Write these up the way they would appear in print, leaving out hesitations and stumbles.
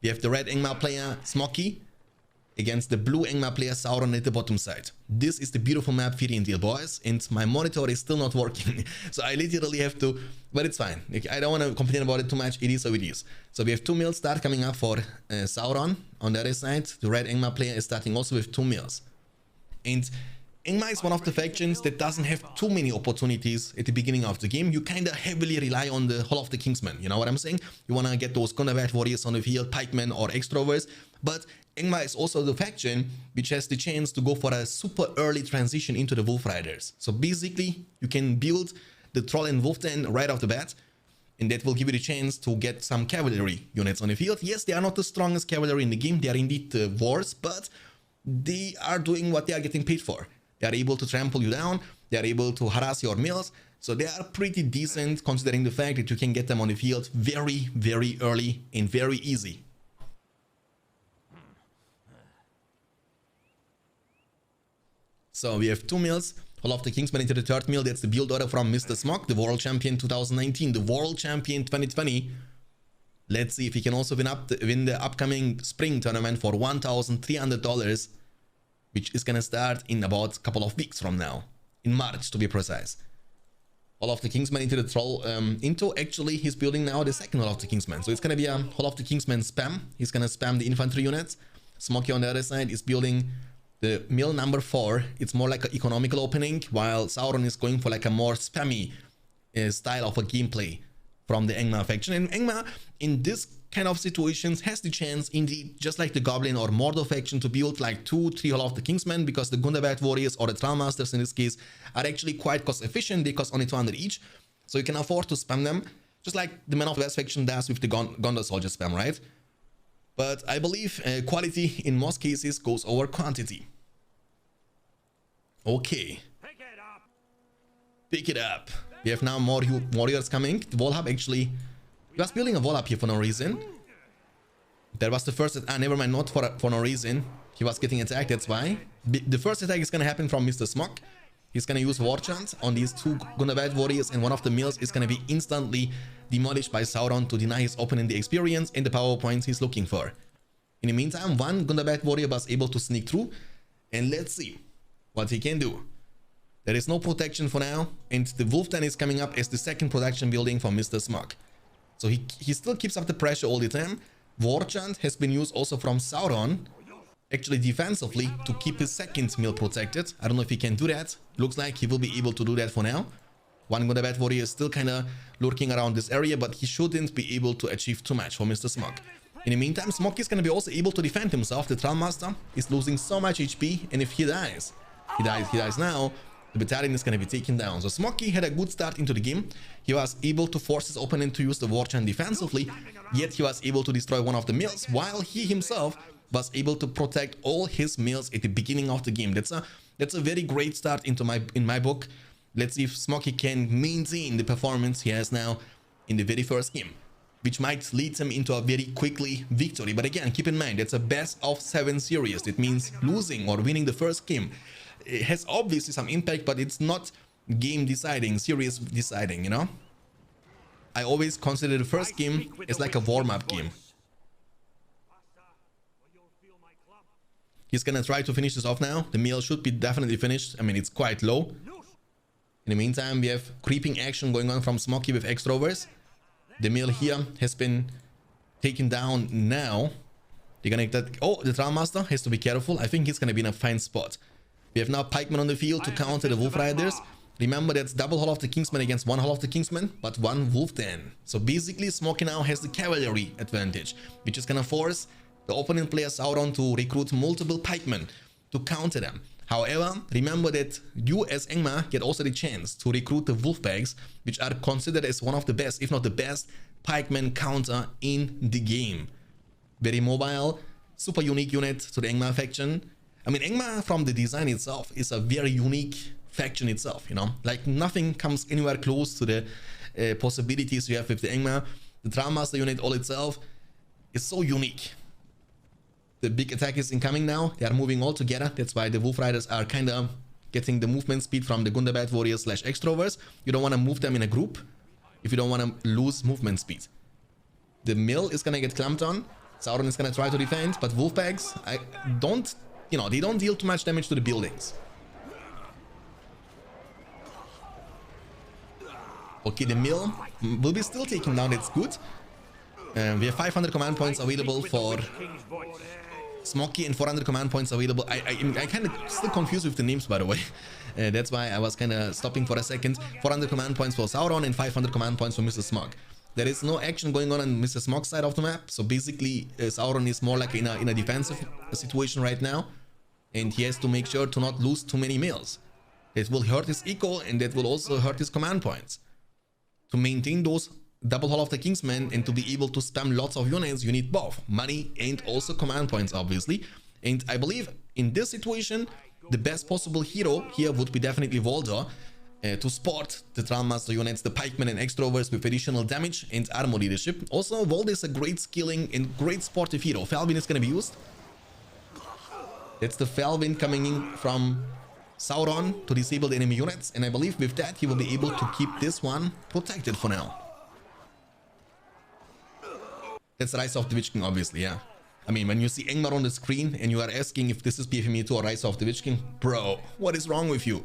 We have the red Angmar player, Smoky, against the blue Angmar player, Sauron at the bottom side. This is the beautiful map, Fury and Deal, boys, and my monitor is still not working. So I literally have to, but it's fine. I don't want to complain about it too much. It is how it is. So we have 2 mills start coming up for Sauron. On the other side, the red Angmar player is starting also with 2 mills. And Angmar is one of the factions that doesn't have too many opportunities at the beginning of the game. You kind of heavily rely on the Hall of the Kingsmen, you know what I'm saying? You want to get those combat warriors on the field, pikemen or extroverts, but Angmar is also the faction which has the chance to go for a super early transition into the Wolf Riders. So basically, you can build the Troll and Wolf Den right off the bat, and that will give you the chance to get some cavalry units on the field. Yes, they are not the strongest cavalry in the game, they are indeed the wars, but they are doing what they are getting paid for. They are able to trample you down, they are able to harass your mills, so they are pretty decent considering the fact that you can get them on the field very, very early and very easy. So we have 2 mills, Hall of the Kingsman into the 3rd mill. That's the build order from Mr. Smog, the World Champion 2019, the World Champion 2020. Let's see if he can also win the upcoming Spring Tournament for $1,300, which is gonna start in about a couple of weeks from now, in March to be precise. Hall of the Kingsman into the Troll, actually he's building now the 2nd Hall of the Kingsman. So it's gonna be a Hall of the Kingsman spam. He's gonna spam the infantry units. Smoky on the other side is building the mill number 4. It's more like an economical opening, while Sauron is going for like a more spammy style of a gameplay from the Angmar faction. And Angmar, in this kind of situations, has the chance, indeed, just like the Goblin or Mordor faction, to build like 2-3 Hall of the Kingsmen, because the Gundabad warriors or the Trollmasters in this case are actually quite cost efficient. They cost only 200 each, so you can afford to spam them, just like the Man of the West faction does with the Gondor soldier spam, right? But I believe quality in most cases goes over quantity. Okay. Pick it up. We have now more warriors coming. The wall hub actually, he was building a wall up here for no reason. That was the first, never mind, not for no reason. He was getting attacked, that's why. The first attack is gonna happen from Mr. Smog. He's gonna use War Chant on these 2 Gundabad warriors, and one of the mills is gonna be instantly demolished by Sauron to deny his opponent the experience and the power points he's looking for. In the meantime, one Gundabad warrior was able to sneak through, and let's see what he can do. There is no protection for now, and the Wolf Den is coming up as the 2nd protection building for Mr. Smog. So he still keeps up the pressure all the time. War Chant has been used also from Sauron, actually defensively, to keep his 2nd mill protected. I don't know if he can do that. Looks like he will be able to do that for now. One Gundabad warrior is still kind of lurking around this area, but he shouldn't be able to achieve too much for Mr. Smog. In the meantime, Smog is going to be also able to defend himself. The Trollmaster is losing so much HP, and if he dies now, the battalion is going to be taken down. So Smoky had a good start into the game. He was able to force his opponent to use the War Chant defensively, yet he was able to destroy one of the mills, while he himself was able to protect all his mills at the beginning of the game. That's a very great start in my book. Let's see if Smoky can maintain the performance he has now in the very first game, which might lead him into a very quickly victory. But again, keep in mind, it's a best of 7 series. That means losing or winning the first game. It has obviously some impact, but it's not game deciding, series deciding, you know? I always consider the first game as like a warm-up game. He's gonna try to finish this off now. The meal should be definitely finished. I mean, it's quite low. In the meantime, we have creeping action going on from Smoky with extrovers. The mill here has been taken down now. They're gonna get that. Oh, the Trollmaster has to be careful. I think he's gonna be in a fine spot. We have now pikemen on the field to counter the Wolf Riders. Remember, that's double Hall of the Kingsman against 1 Hall of the Kingsman, but 1 Wolf Den. So basically, Smoky now has the cavalry advantage, which is gonna force the opponent player Sauron to recruit multiple pikemen to counter them. However, remember that you as Angmar get also the chance to recruit the Wolfbags, which are considered as one of the best, if not the best, pikemen counter in the game. Very mobile, super unique unit to the Angmar faction. I mean, Angmar from the design itself is a very unique faction itself, you know? Like, nothing comes anywhere close to the possibilities you have with the Angmar. The Trollmaster unit all itself is so unique. The big attack is incoming now. They are moving all together. That's why the Wolf Riders are kind of getting the movement speed from the Gundabad warriors / extroverts. You don't want to move them in a group if you don't want to lose movement speed. The mill is going to get clamped on. Sauron is gonna try to defend, but Wolfpacks, I don't, you know, they don't deal too much damage to the buildings. Okay, the mill will be still taken down, that's good. We have 500 command points available for Smoky and 400 command points available. I kind of still confused with the names, by the way. That's why I was kind of stopping for a second. 400 command points for Sauron and 500 command points for Mr. Smog. There is no action going on Mr. Smog's side of the map, so basically Sauron is more like in a defensive situation right now, and he has to make sure to not lose too many mills. It will hurt his eco, and that will also hurt his command points. To maintain those double Hall of the Kingsmen and to be able to spam lots of units, you need both money and also command points, obviously. And I believe in this situation, the best possible hero here would be definitely Voldor, to support the Trallmaster units, the Pikemen and Extrovers with additional damage and armor leadership. Also, Voldor is a great skilling and great sportive hero. Felvin is going to be used. That's the Felvin coming in from Sauron to disable the enemy units, and I believe with that he will be able to keep this one protected for now. That's Rise of the Witch King, obviously, yeah. I mean, when you see Angmar on the screen and you are asking if this is BFME 2 or Rise of the Witch King, bro, what is wrong with you?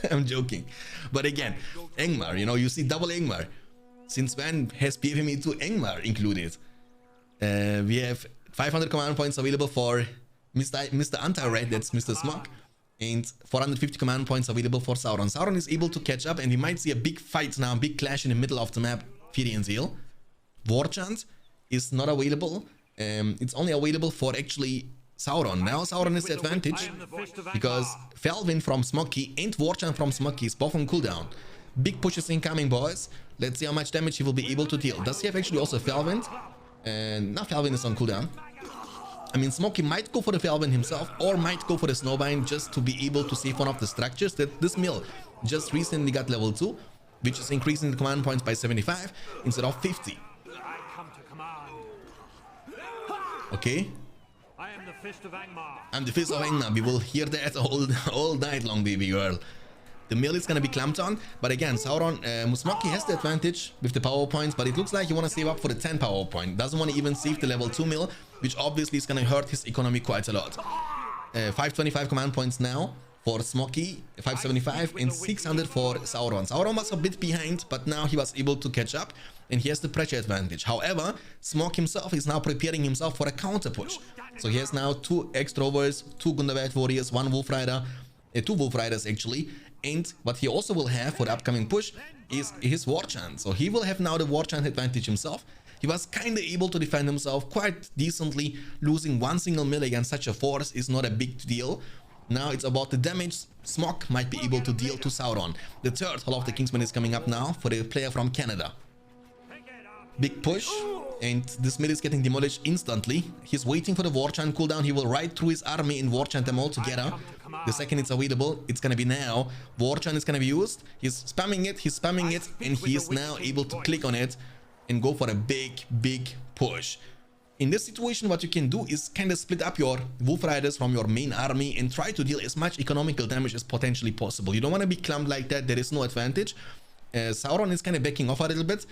I'm joking. But again, Angmar, you know, you see double Angmar. Since when has BFME 2 Angmar included? We have 500 command points available for Mr. Anti-Red, that's Mr. Smog. And 450 command points available for Sauron. Sauron is able to catch up, and we might see a big fight now, a big clash in the middle of the map. Fury and Zeal. Warchant is not available. It's only available for actually Sauron. Now Sauron is the advantage because Felvin from Smoky and Warchant from Smoky is both on cooldown. Big pushes incoming, boys. Let's see how much damage he will be able to deal. Does he have actually also Felvin? Now Felvin is on cooldown. I mean, Smoky might go for the Felvin himself or might go for the Snowbind just to be able to save one of the structures. That this mill just recently got level 2, which is increasing the command points by 75 instead of 50. Okay. I am the fist of Angmar. I'm the fist of Angmar. We will hear that all night long, baby girl. The mill is gonna be clamped on, but again, Sauron, Smoky has the advantage with the power points, but it looks like you want to save up for the 10 power point. Doesn't want to even save the level 2 mill, which obviously is gonna hurt his economy quite a lot. 525 command points now for Smoky, 575 and 600 for Sauron. Sauron was a bit behind, but now he was able to catch up, and he has the pressure advantage. However, Smog himself is now preparing himself for a counter push. So he has now 2 Extrovers, 2 Gundabad Warriors, 1 Wolf Rider, 2 Wolf Riders actually. And what he also will have for the upcoming push is his Warchant. So he will have now the Warchant advantage himself. He was kind of able to defend himself quite decently. Losing one single mill against such a force is not a big deal. Now it's about the damage Smog might be able to deal to Sauron. The third Hall of the Kingsman is coming up now for the player from Canada. Big push, and this mill is getting demolished instantly. He's waiting for the Warchant cooldown. He will ride through his army and Warchant them all together. The second it's available, it's gonna be now. Warchant is gonna be used. He's spamming it, and he is now able to click on it and go for a big push. In this situation, what you can do is kind of split up your Wolf Riders from your main army and try to deal as much economical damage as potentially possible. You don't want to be clumped like that. There is no advantage. Sauron is kind of backing off a little bit.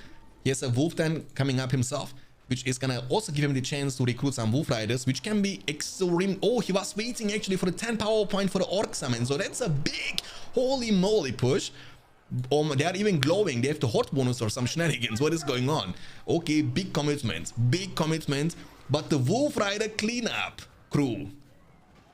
He has a Wolf Den coming up himself, which is gonna also give him the chance to recruit some Wolf Riders, which can be extreme. Oh, he was waiting actually for the 10 power point for the Orc Summon, so that's a big, holy moly push. They are even glowing. They have the Horde bonus or some shenanigans. What is going on? Okay, big commitment, but the Wolf Rider cleanup crew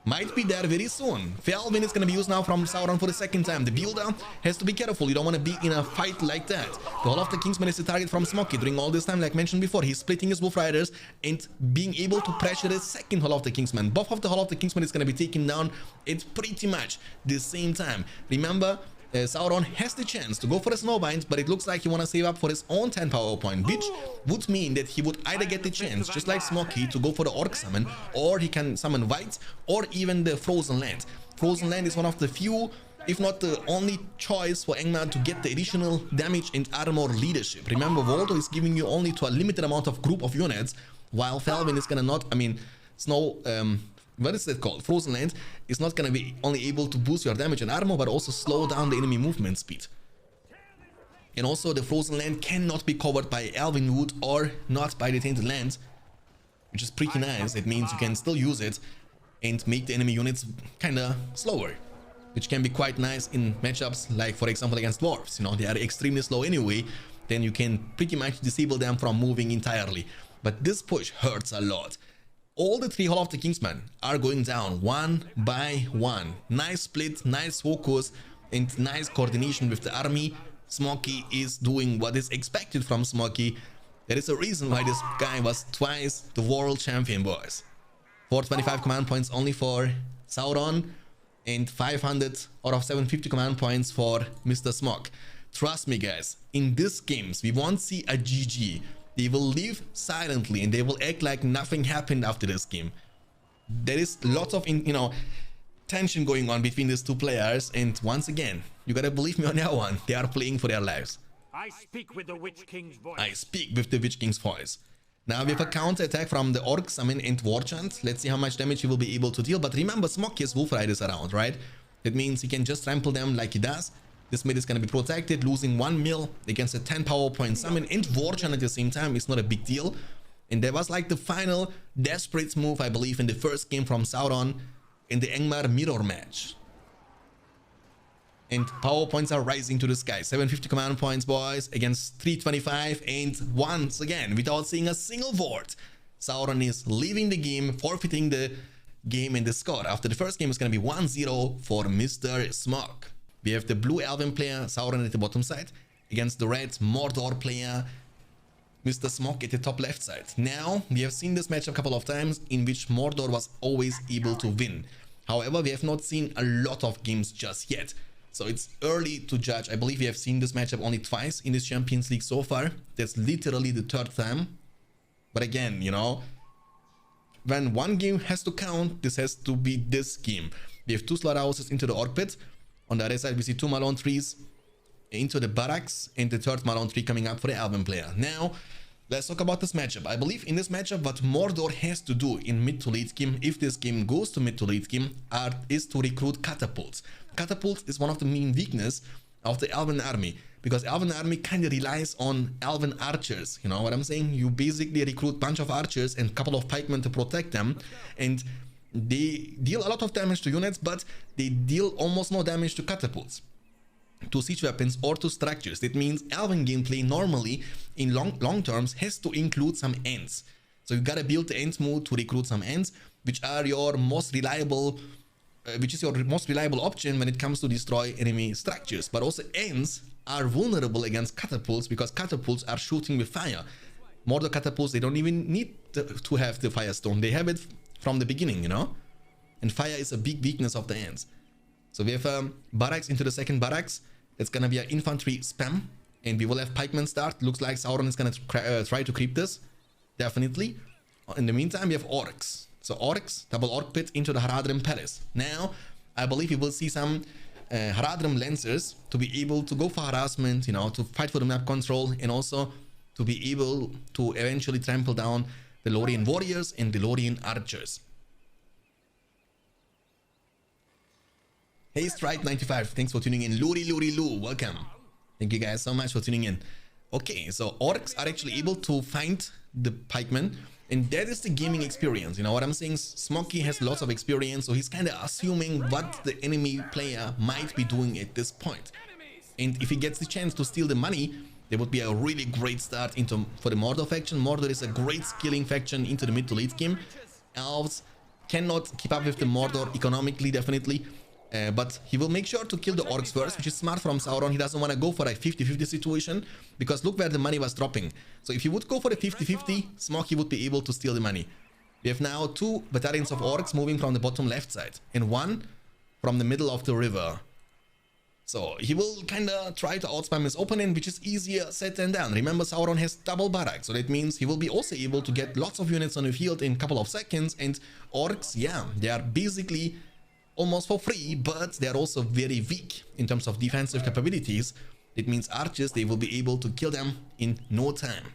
might be there very soon. Felvin is gonna be used now from Sauron for the second time. The builder has to be careful. You don't want to be in a fight like that. The Hall of the Kingsman is the target from Smoky. During all this time, like mentioned before, he's splitting his Wolf Riders and being able to pressure the second Hall of the Kingsman. Both of the Hall of the Kingsman is gonna be taken down at pretty much the same time. Remember, Sauron has the chance to go for a Snowbind, but it looks like he want to save up for his own 10 power point, which would mean that he would either get the chance, just like Smoky, to go for the Orc Summon, or he can summon White, or even the Frozen Land. Frozen Land is one of the few, if not the only choice for Angmar to get the additional damage and armor leadership. Remember, Voldor is giving you only to a limited amount of group of units, while Felvin is gonna not, I mean, what is that called? Frozen Land is not gonna be only able to boost your damage and armor, but also slow down the enemy movement speed. And also the Frozen Land cannot be covered by Elven Wood or not by the Tainted Land, which is pretty nice. It means you can still use it and make the enemy units kinda slower, which can be quite nice in matchups like, for example, against dwarves. You know, they are extremely slow anyway. Then you can pretty much disable them from moving entirely. But this push hurts a lot. All the 3 Hall of the Kingsmen are going down one by one. Nice split, nice focus, and nice coordination with the army. Smoky is doing what is expected from Smoky. There is a reason why this guy was twice the world champion, boys. 425 command points only for Sauron, and 500 out of 750 command points for Mr. Smog. Trust me, guys, in these games we won't see a GG. They will leave silently and they will act like nothing happened after this game. There is lots of tension going on between these 2 players, and once again, you gotta believe me on that one, they are playing for their lives. I speak with the Witch King's voice. I speak with the Witch King's voice. Now we have a counter attack from the Orc Summon and Warchant. Let's see how much damage he will be able to deal. But remember, Smoky has Wolf Riders around, right? That means he can just trample them like he does. This mid is going to be protected, losing 1 mil against a 10 power point summon and Warchant at the same time. It's not a big deal. And that was like the final desperate move, I believe, in the first game from Sauron in the Angmar mirror match. And power points are rising to the sky. 750 command points, boys, against 325. And once again, without seeing a single ward, Sauron is leaving the game, forfeiting the game, and the score after the first game is going to be 1-0 for Mr. Smog. We have the blue Elven player, Sauron, at the bottom side, against the red Mordor player, Mr. Smog, at the top left side. Now, we have seen this match a couple of times in which Mordor was always able to win. However, we have not seen a lot of games just yet. So it's early to judge. I believe we have seen this matchup only twice in this Champions League so far. That's literally the 3rd time. But again, you know, when one game has to count, this has to be this game. We have 2 slaughterhouses into the Orc Pit. On the other side, we see 2 Malone trees into the barracks, and the 3rd Malone tree coming up for the Elven player. Now, let's talk about this matchup. I believe in this matchup, what Mordor has to do in mid to late game, if this game goes to mid to late game, is to recruit catapults. Catapults is one of the main weakness of the Elven army, because Elven army kind of relies on Elven archers. You know what I'm saying? You basically recruit bunch of archers and couple of pikemen to protect them, and they deal a lot of damage to units, but they deal almost no damage to catapults, to siege weapons, or to structures. That means Elven gameplay normally in long terms has to include some ends. So you gotta build the ends mode to recruit some ends, which are your most reliable option when it comes to destroy enemy structures. But also ends are vulnerable against catapults, because catapults are shooting with fire. Mordor catapults, they don't even need to have the firestone. They have it from the beginning, you know? And fire is a big weakness of the ends. So we have barracks into the 2nd barracks. It's gonna be an infantry spam, and we will have pikemen start. Looks like Sauron is gonna try to creep this, definitely. In the meantime, we have orcs. So orcs, double orc pit into the Haradrim Palace. Now, I believe we will see some Haradrim Lancers to be able to go for harassment, you know, to fight for the map control, and also to be able to eventually trample down the Lorien warriors and the Lorien archers. Hey Strike95, thanks for tuning in. Luri, welcome. Thank you guys so much for tuning in. Okay, so orcs are actually able to find the pikemen, and that is the gaming experience. You know what I'm saying? Smoky has lots of experience, so he's kind of assuming what the enemy player might be doing at this point. And if he gets the chance to steal the money, there would be a really great start for the Mordor faction. Mordor is a great skilling faction into the mid to late game. Elves cannot keep up with the Mordor economically, definitely. But he will make sure to kill the orcs first, which is smart from Sauron. He doesn't want to go for a 50-50 situation, because look where the money was dropping. So if he would go for a 50-50, Smoky would be able to steal the money. We have now 2 battalions of orcs moving from the bottom left side, and 1 from the middle of the river. So he will kind of try to outspam his opponent, which is easier said than done. Remember, Sauron has double barracks, so that means he will be also able to get lots of units on the field in a couple of seconds. And orcs, yeah, they are basically almost for free, but they are also very weak in terms of defensive capabilities. It means archers, they will be able to kill them in no time.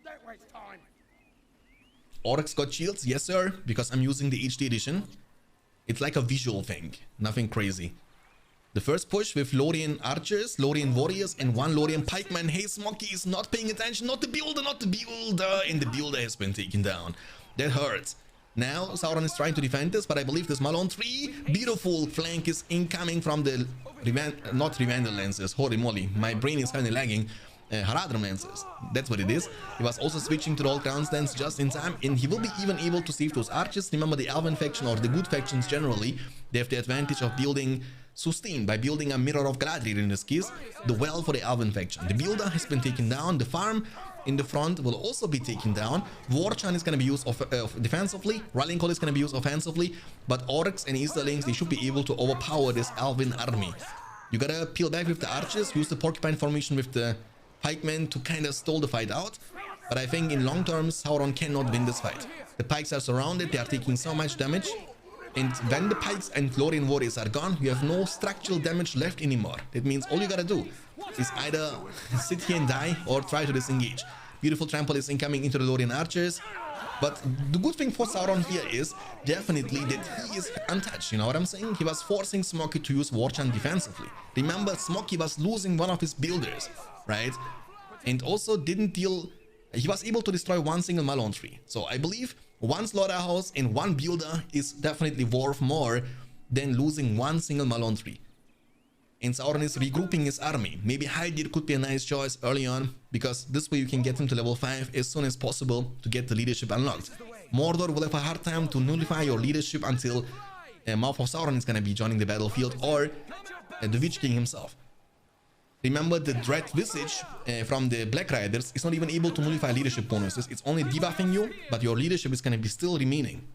Don't waste time. Orcs got shields, yes sir, because I'm using the HD edition. It's like a visual thing, nothing crazy. The first push with Lorien archers, Lorien warriors, and one Lorien pikeman. Hey, Smoky is not paying attention. Not the builder, not the builder. And the builder has been taken down. That hurts. Now, Sauron is trying to defend this, but I believe this Malone 3 beautiful flank is incoming from the... not Revandal Lancers. Holy moly. My brain is kind of lagging. Haradrim Lancers. That's what it is. He was also switching to the old ground stance just in time, and he will be even able to save those archers. Remember, the Elven faction, or the good factions generally, they have the advantage of building sustain by building a Mirror of Galadriel in this case, the well for the Elven faction. The builder has been taken down. The farm in the front will also be taken down. Warchan is going to be used defensively. Rallying Call is going to be used offensively. But Orcs and Easterlings, they should be able to overpower this Elven army. You gotta peel back with the archers, use the porcupine formation with the pikemen to kind of stall the fight out. But I think in long term, Sauron cannot win this fight. The pikes are surrounded, they are taking so much damage. And when the pikes and Lorien warriors are gone, you have no structural damage left anymore. That means all you gotta do is either sit here and die or try to disengage. Beautiful trample is incoming into the Lorien archers. But the good thing for Sauron here is definitely that he is untouched, you know what I'm saying? He was forcing Smoky to use Warchan defensively. Remember, Smoky was losing one of his builders, right? And also didn't deal... He was able to destroy one single Malone tree. So I believe one slaughterhouse and one builder is definitely worth more than losing one single Malone tree. And Sauron is regrouping his army. Maybe Haldir could be a nice choice early on, because this way you can get him to level 5 as soon as possible to get the leadership unlocked. Mordor will have a hard time to nullify your leadership until Mouth of Sauron is going to be joining the battlefield, or the Witch King himself. Remember, the Dread Visage from the Black Riders is not even able to nullify leadership bonuses. It's only debuffing you, but your leadership is going to be still remaining.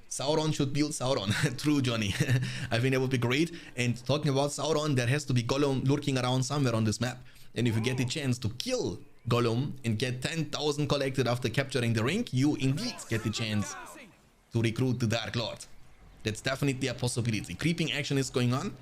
Sauron should build Sauron. True, Johnny. I think that would be great. And talking about Sauron, there has to be Gollum lurking around somewhere on this map. And if you get the chance to kill Gollum and get 10,000 collected after capturing the ring, you indeed get the chance to recruit the Dark Lord. That's definitely a possibility. Creeping action is going on.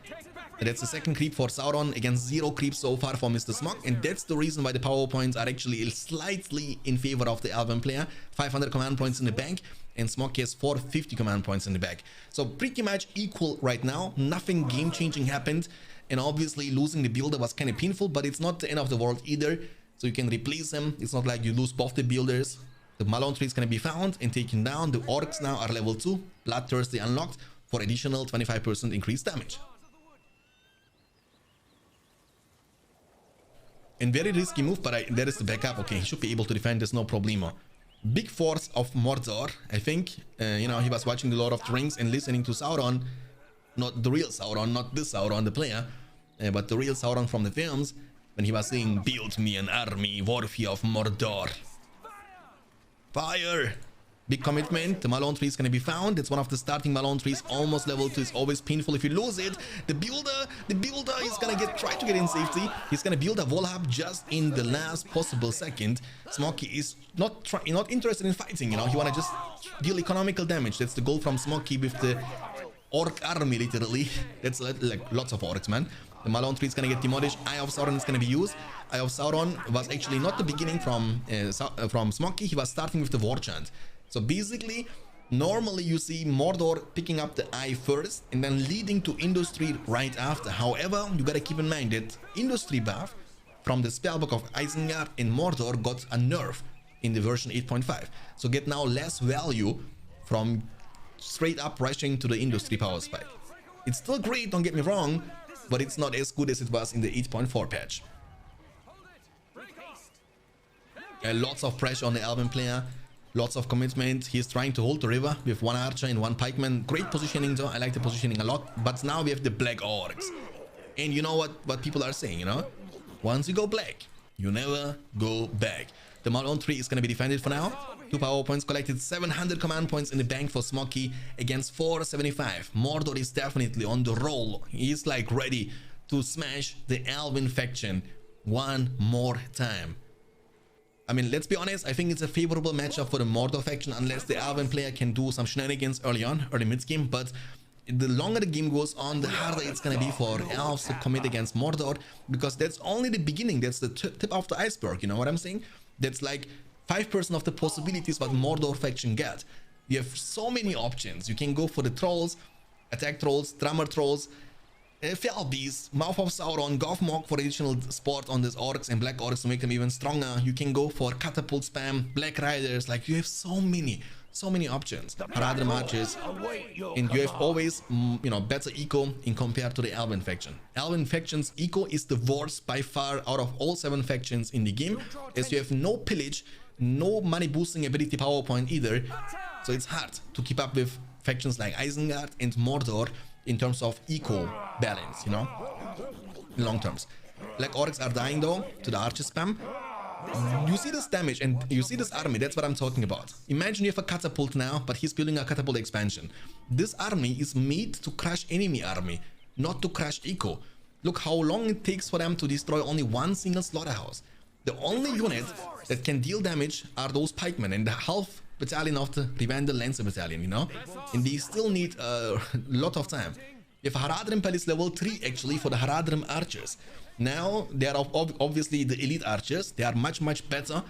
That's the second creep for Sauron against 0 creeps so far for Mr. Smog, and that's the reason why the power points are actually slightly in favor of the Elven player. 500 command points in the bank, and Smog has 450 command points in the back. So pretty much equal right now. Nothing game-changing happened, and obviously losing the builder was kind of painful, but it's not the end of the world either. So you can replace them. It's not like you lose both the builders. The Malone tree is going to be found and taken down. The Orcs now are level 2, Bloodthirsty unlocked for additional 25% increased damage. And very risky move, but there is the backup. Okay, he should be able to defend this, no problemo. Big force of Mordor. I think, you know, he was watching the Lord of the Rings and listening to Sauron. Not the real Sauron, not this Sauron, the player, but the real Sauron from the films, when he was saying, "Build me an army worthy of Mordor." Fire! Big commitment. The Malone tree is going to be found. It's one of the starting Malone trees, almost level 2. It's always painful if you lose it. The builder is going to try to get in safety. He's going to build a wall hub just in the last possible second. Smoky is not interested in fighting, you know. He want to just deal economical damage. That's the goal from Smoky with the Orc army, literally. That's like lots of Orcs, man. The Malone tree is going to get demolished. Eye of Sauron is going to be used. Eye of Sauron was actually not the beginning from Smoky. He was starting with the War Chant. So basically, normally you see Mordor picking up the Eye first and then leading to Industry right after. However, you gotta keep in mind that Industry buff from the spellbook of Isengard in Mordor got a nerf in the version 8.5. So get now less value from straight up rushing to the Industry power spike. It's still great, don't get me wrong, but it's not as good as it was in the 8.4 patch. Lots of pressure on the Elven player. Lots of commitment. He's trying to hold the river with one archer and one pikeman. Great positioning though. I like the positioning a lot. But now we have the Black Orcs. And you know what people are saying, you know? Once you go black, you never go back. The Malone tree is going to be defended for now. 2 power points collected. 700 command points in the bank for Smoky against 475. Mordor is definitely on the roll. He's like ready to smash the Elven faction one more time. I mean, let's be honest, I think it's a favorable matchup for the Mordor faction unless the Elven player can do some shenanigans early mid-game, but the longer the game goes on, the harder it's gonna be for Elves to commit against Mordor, because that's only the beginning, that's the tip of the iceberg, you know what I'm saying? That's like 5% of the possibilities what Mordor faction get. You have so many options. You can go for the trolls, attack trolls, drummer trolls, fell beasts, mouth of Sauron, Gothmog for additional support on these orcs and black orcs to make them even stronger. You can go for catapult spam, black riders. Like, you have so many options. Haradrim archers, and you have always better eco in compared to the Elven faction. Elven faction's eco is the worst by far out of all 7 factions in the game, as you have no pillage, no money boosting ability power point either, so it's hard to keep up with factions like Isengard and Mordor in terms of eco balance, in long terms. Black orcs are dying though to the archer spam. You see this damage and you see this army. That's what I'm talking about. Imagine you have a catapult now, but he's building a catapult expansion. This army is made to crush enemy army, not to crush eco. Look how long it takes for them to destroy only one single slaughterhouse. The only unit that can deal damage are those pikemen and the half battalion of the Rivendell Lancer battalion, and they still need a lot of time. You have Haradrim Palace level 3 actually for the Haradrim archers. Now they are obviously the elite archers. They are much better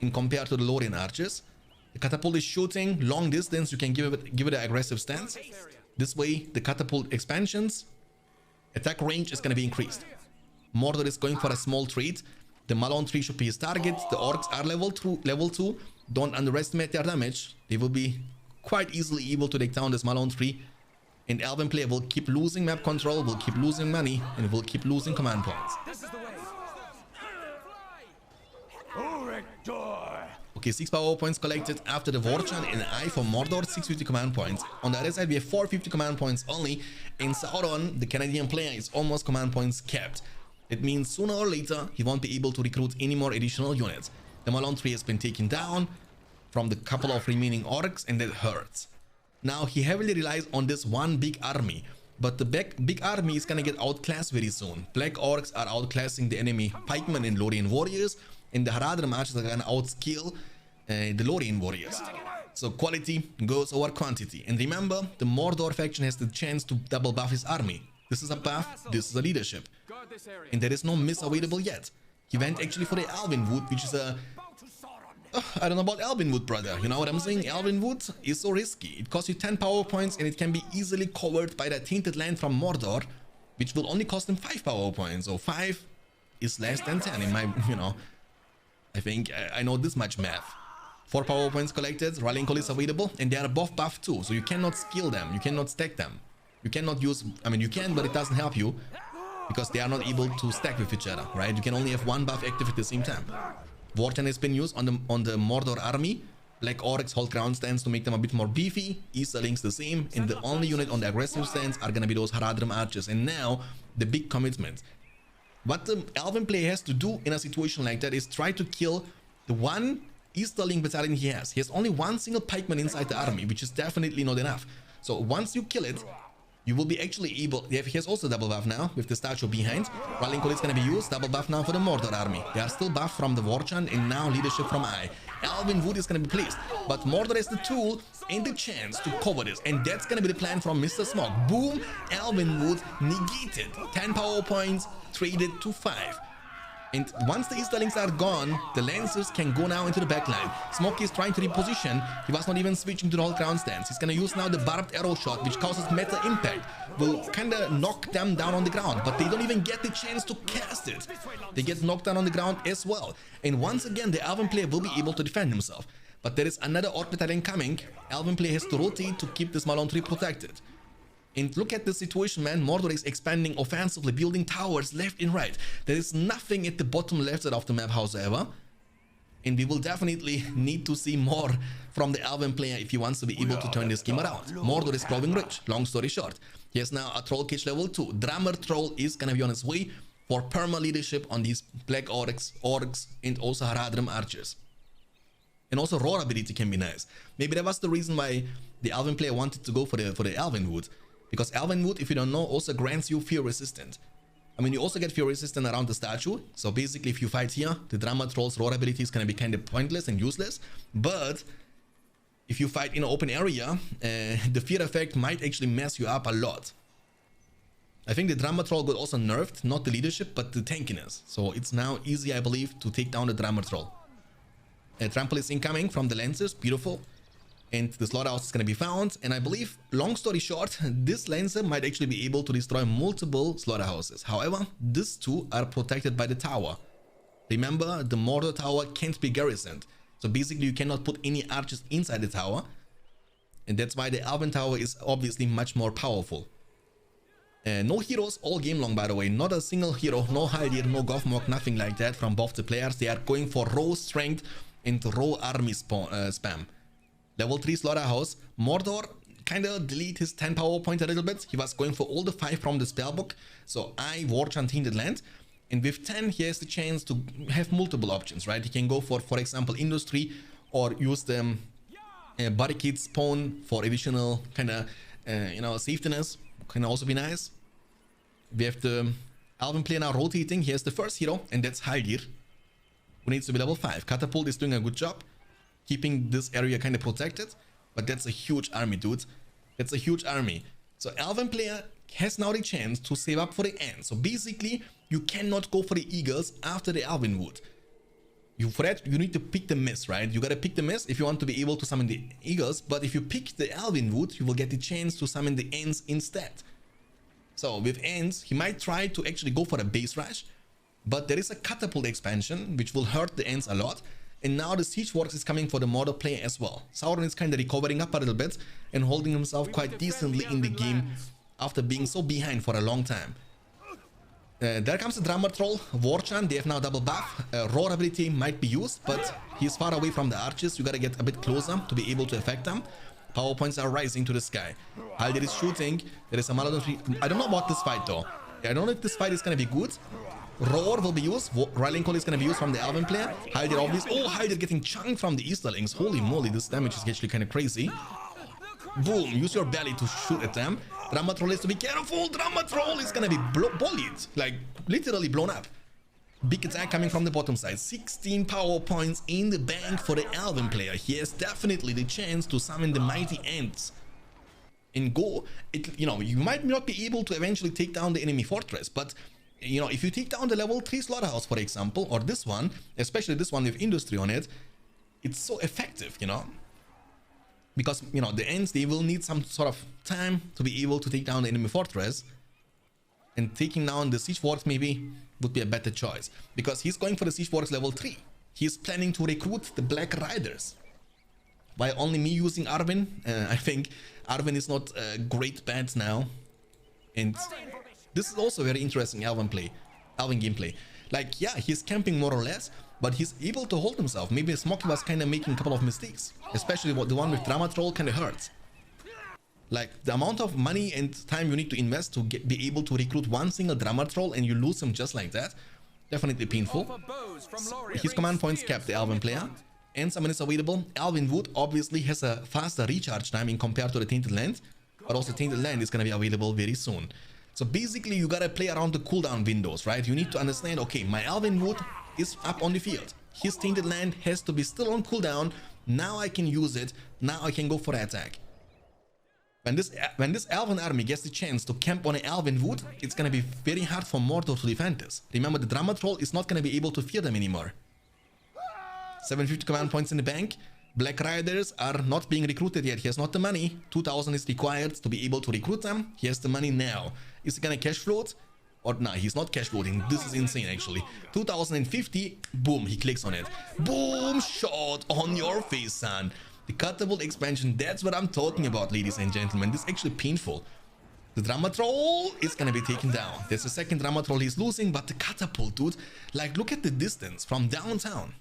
in compared to the Lorien archers. The catapult is shooting long distance. You can give it an aggressive stance. This way the catapult expansions attack range is going to be increased. Mordor is going for a small treat. The Malone tree should be his target. The orcs are level 2. Don't underestimate their damage. They will be quite easily able to take down this Malone tree. And Elven player will keep losing map control, will keep losing money, and will keep losing command points. Okay, 6 power points collected after the War Chant and Eye for Mordor, 650 command points. On the other side, we have 450 command points only. And Sauron, the Canadian player, is almost command points capped. It means sooner or later, he won't be able to recruit any more additional units. The Malone tree has been taken down from the couple of remaining orcs, and that hurts. Now he heavily relies on this one big army, but the big army is gonna get outclassed very soon. Black orcs are outclassing the enemy pikemen and Lorien warriors, and the Haradrim archers are gonna outskill the Lorien warriors. So quality goes over quantity. And remember, the Mordor faction has the chance to double buff his army. This is a buff, this is a leadership, and there is no miss available yet. He went actually for the Elvenwood, which is a I don't know about Elvenwood, brother. You know what I'm saying? Elvenwood is so risky. It costs you 10 power points and it can be easily covered by that tainted land from Mordor, which will only cost him 5 power points. So 5 is less than 10 in my, I think I know this much math. 4 power points collected, Rallying Call is available, and they are both buff too. So you cannot skill them, you cannot stack them. You cannot use, I mean you can, but it doesn't help you because they are not able to stack with each other, right? You can only have one buff active at the same time. War Chant has been used on the Mordor army. Black orcs hold ground stance to make them a bit more beefy. Easterlings the same, and the only unit on the aggressive stance are gonna be those Haradrim archers. And now the big commitment. What the Elven player has to do in a situation like that is try to kill the one Easterling battalion he has. He has only one single pikeman inside the army, which is definitely not enough. So once you kill it, you will be actually able. He has also double buff now with the statue behind. Rallying Call is going to be used. Double buff now for the Mordor army. They are still buffed from the War Chant and now leadership from Eye. Elvenwood is going to be pleased, but Mordor has the tool and the chance to cover this, and that's going to be the plan from Mr. Smog. Boom! Elvenwood negated. 10 power points traded to 5. And once the Easterlings are gone, the Lancers can go now into the backline. Smokey is trying to reposition. He was not even switching to the whole ground stance. He's gonna use now the barbed arrow shot, which causes meta impact. Will kinda knock them down on the ground, but they don't even get the chance to cast it. They get knocked down on the ground as well. And once again, the Elven player will be able to defend himself. But there is another Orc battalion coming. Elven player has to rotate to keep this Malone tree protected. And look at the situation, man. Mordor is expanding offensively, building towers left and right. There is nothing at the bottom left side of the map, however. And we will definitely need to see more from the Elven player if he wants to be able to turn this game around. Mordor is growing rich, long story short. He has now a Troll Cage level 2. Drummer Troll is gonna be on his way for perma leadership on these Black Orcs, and also Haradrim archers. And also Roar ability can be nice. Maybe that was the reason why the Elven player wanted to go for the Elvenwood. Because Elvenwood, if you don't know, also grants you fear resistant. I mean, you also get fear resistant around the statue. So basically, if you fight here, the Drummer Troll's Roar ability is going to be kind of pointless and useless. But if you fight in an open area, the fear effect might actually mess you up a lot. I think the Drummer Troll got also nerfed, not the leadership, but the tankiness. So it's now easy, I believe, to take down the Drummer Troll. Trample is incoming from the Lancers, beautiful. and the slaughterhouse is going to be found. And I believe, long story short, this Lancer might actually be able to destroy multiple slaughterhouses. However, these two are protected by the tower. Remember, the Mordor tower can't be garrisoned, so basically you cannot put any archers inside the tower, and that's why the Elven tower is obviously much more powerful. No heroes all game long, by the way. Not a single hero, no Haldir, no Gothmog, nothing like that from both the players. They are going for raw strength and raw army spam. Level 3 slaughterhouse. Mordor kind of delete his 10 power point a little bit. He was going for all the 5 from the spellbook. So I Warchant Tainted Land. And with 10 he has the chance to have multiple options, right? He can go for example, industry, or use the barricade spawn for additional kind of safetiness. Can also be nice. We have the Elven player now rotating. He has the first hero, and that's Haldir, who needs to be level 5. Catapult is doing a good job keeping this area kind of protected, but that's a huge army, dude. That's a huge army. So Elven player has now the chance to save up for the end. So basically, you cannot go for the Eagles after the Elven Wood. For that, you need to pick the Mist, right? You gotta pick the Mist if you want to be able to summon the Eagles, but if you pick the Elven Wood, you will get the chance to summon the Ents instead. So with Ents, he might try to actually go for a base rush, but there is a Catapult expansion, which will hurt the Ents a lot, and now the Siege Works is coming for the Mordor player as well. Sauron is kind of recovering up a little bit and holding himself quite decently in the game after being so behind for a long time. There comes the Drummer Troll, Warchant. They have now double buff. Roar ability might be used, but he's far away from the archers. You gotta get a bit closer to be able to affect them. Power points are rising to the sky. Haldir is shooting. There is a Maladon tree. I don't know about this fight though. I don't know if this fight is gonna be good. Roar will be used. Rallying Call is gonna be used from the Elven player. Haldir obviously. Oh, Haldir getting chunked from the Easterlings. Holy moly, this damage is actually kind of crazy. Boom, use your belly to shoot at them. Drummer Troll is to be careful. Drummer Troll is gonna be bullied, like literally blown up. Big attack coming from the bottom side. 16 power points in the bank for the Elven player. He has definitely the chance to summon the mighty Ents and go. You might not be able to eventually take down the enemy fortress, but if you take down the level 3 slaughterhouse, for example, or this one, especially this one with industry on it, it's so effective, because the Ents, they will need some sort of time to be able to take down the enemy fortress, and taking down the Siege Works maybe would be a better choice, because he's going for the Siege Works level 3. He's planning to recruit the Black Riders. By only me using Arwen, I think Arwen is not a great bet now, and this is also very interesting Elven gameplay. Like, yeah, he's camping more or less, but he's able to hold himself. Maybe Smoky was kind of making a couple of mistakes, especially the one with Drama Troll kind of hurts. Like, the amount of money and time you need to invest to be able to recruit one single Drama Troll and you lose him just like that, definitely painful. His command points capped, the Elven player, and summon is available. Elven Wood obviously has a faster recharge time in compared to the Tainted Land, but also Tainted Land is going to be available very soon. So basically, you gotta play around the cooldown windows, right? You need to understand, okay, my Elven Wood is up on the field. His Tainted Land has to be still on cooldown. Now I can use it. Now I can go for attack. When this Elven army gets the chance to camp on an Elven Wood, it's gonna be very hard for Mordor to defend this. Remember, the Drama Troll is not gonna be able to fear them anymore. 750 command points in the bank. Black Riders are not being recruited yet. He has not the money. 2000 is required to be able to recruit them. He has the money now. Is he gonna cash float? Or nah, he's not cash floating. This is insane actually. 2050, boom, he clicks on it. Boom, shot on your face, son. The Catapult expansion, that's what I'm talking about, ladies and gentlemen. This is actually painful. The Drama Troll is gonna be taken down. There's a second Drama Troll he's losing, but the Catapult, dude, like, look at the distance from downtown.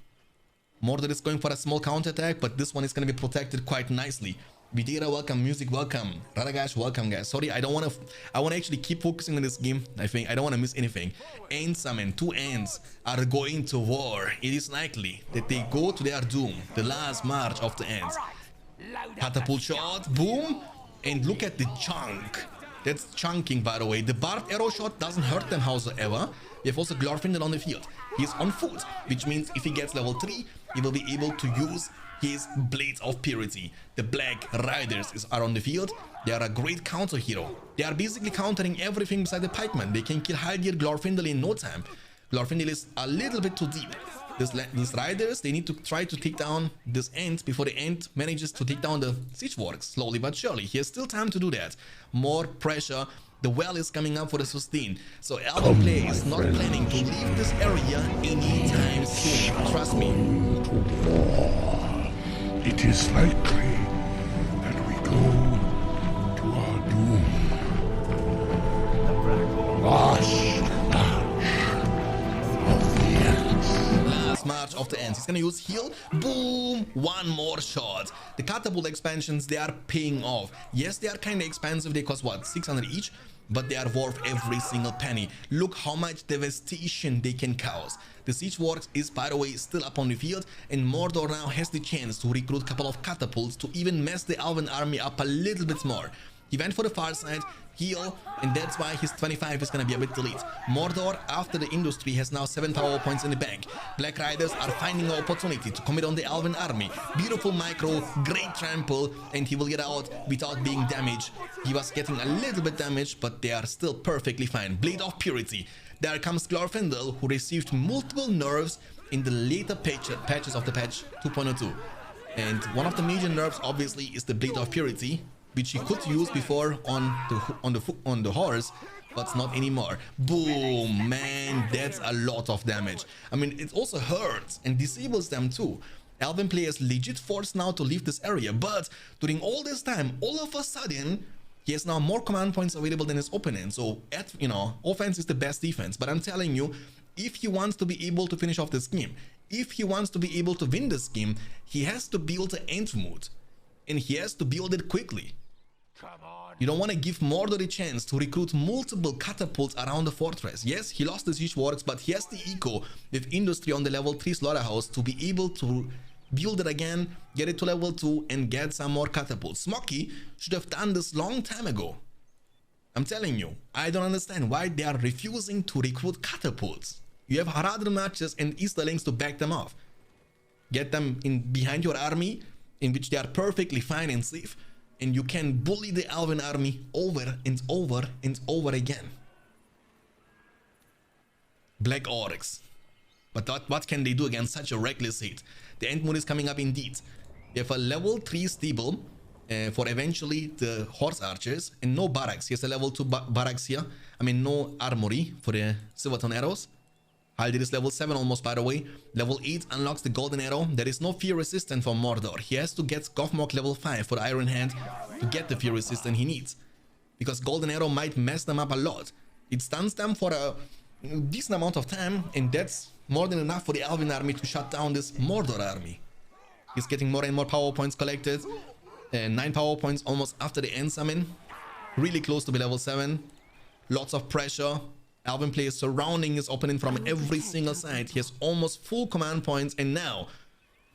Mordor is going for a small counterattack, but this one is going to be protected quite nicely. Videra, welcome. Music, welcome. Radagash, welcome, guys. Sorry, I want to actually keep focusing on this game. I don't want to miss anything. Ents summon, 2 Ents are going to war. It is likely that they go to their doom, the last march of the Ents. Catapult shot, boom, and look at the chunk. That's chunking, by the way. The barbed arrow shot doesn't hurt them, howsoever. We have also Glorfindel on the field. He's on foot, which means if he gets level 3, he will be able to use his Blades of Purity. The Black Riders are on the field. They are a great counter hero. They are basically countering everything beside the pikeman. They can kill Haldir, Glorfindel in no time. Glorfindel is a little bit too deep. These riders, they need to try to take down this Ent before the Ent manages to take down the siege works slowly but surely. He has still time to do that. More pressure. The well is coming up for the sustain. So Elven player is not planning to leave this area anytime soon. Trust me. It is likely that we go to our doom. Last March of the Ents. He's gonna use heal. Boom! One more shot. The catapult expansions, they are paying off. Yes, they are kind of expensive. They cost what, 600 each, but they are worth every single penny. Look how much devastation they can cause. The siege works is, by the way, still up on the field, and Mordor now has the chance to recruit a couple of catapults to even mess the Elven army up a little bit more. He went for the far side, heal, and that's why his 25 is gonna be a bit delayed. Mordor, after the industry, has now 7 power points in the bank. Black Riders are finding an opportunity to commit on the Elven army. Beautiful micro, great trample, and he will get out without being damaged. He was getting a little bit damaged, but they are still perfectly fine. Blade of Purity. There comes Glorfindel, who received multiple nerfs in the later patches of the patch 2.02. And one of the major nerfs, obviously, is the Blade of Purity, which he could use before on the horse, but not anymore. Boom, man, that's a lot of damage. I mean, it also hurts and disables them too. Elven players legit forced now to leave this area, but during all this time, all of a sudden, he has now more command points available than his opponent. So, offense is the best defense. But I'm telling you, if he wants to be able to finish off this game, if he wants to be able to win this game, he has to build an Entmoot, and he has to build it quickly. You don't want to give Mordor a chance to recruit multiple catapults around the fortress. Yes, he lost the siege works, but he has the eco with industry on the level 3 slaughterhouse to be able to build it again, get it to level 2, and get some more catapults. Smoky should have done this long time ago. I'm telling you, I don't understand why they are refusing to recruit catapults. You have Haradrim matches and Easterlings to back them off. Get them in behind your army, in which they are perfectly fine and safe, and you can bully the Elven army over and over and over again. Black Orcs. But what can they do against such a reckless hit? The Entmoot is coming up indeed. They have a level 3 stable for eventually the horse archers, and no barracks. He has a level 2 barracks here. I mean, no armory for the Silverton arrows. Haldir is level 7 almost, by the way. Level 8 unlocks the golden arrow. There is no fear resistant for Mordor. He has to get Gothmog level 5 for the Iron Hand to get the fear resistant he needs, because golden arrow might mess them up a lot. It stuns them for a decent amount of time, and that's more than enough for the Elven army to shut down this Mordor army. He's getting more and more power points collected. 9 power points almost after the end summon. Really close to be level 7. Lots of pressure. Elven players surrounding his opponent from every single side. He has almost full command points, and now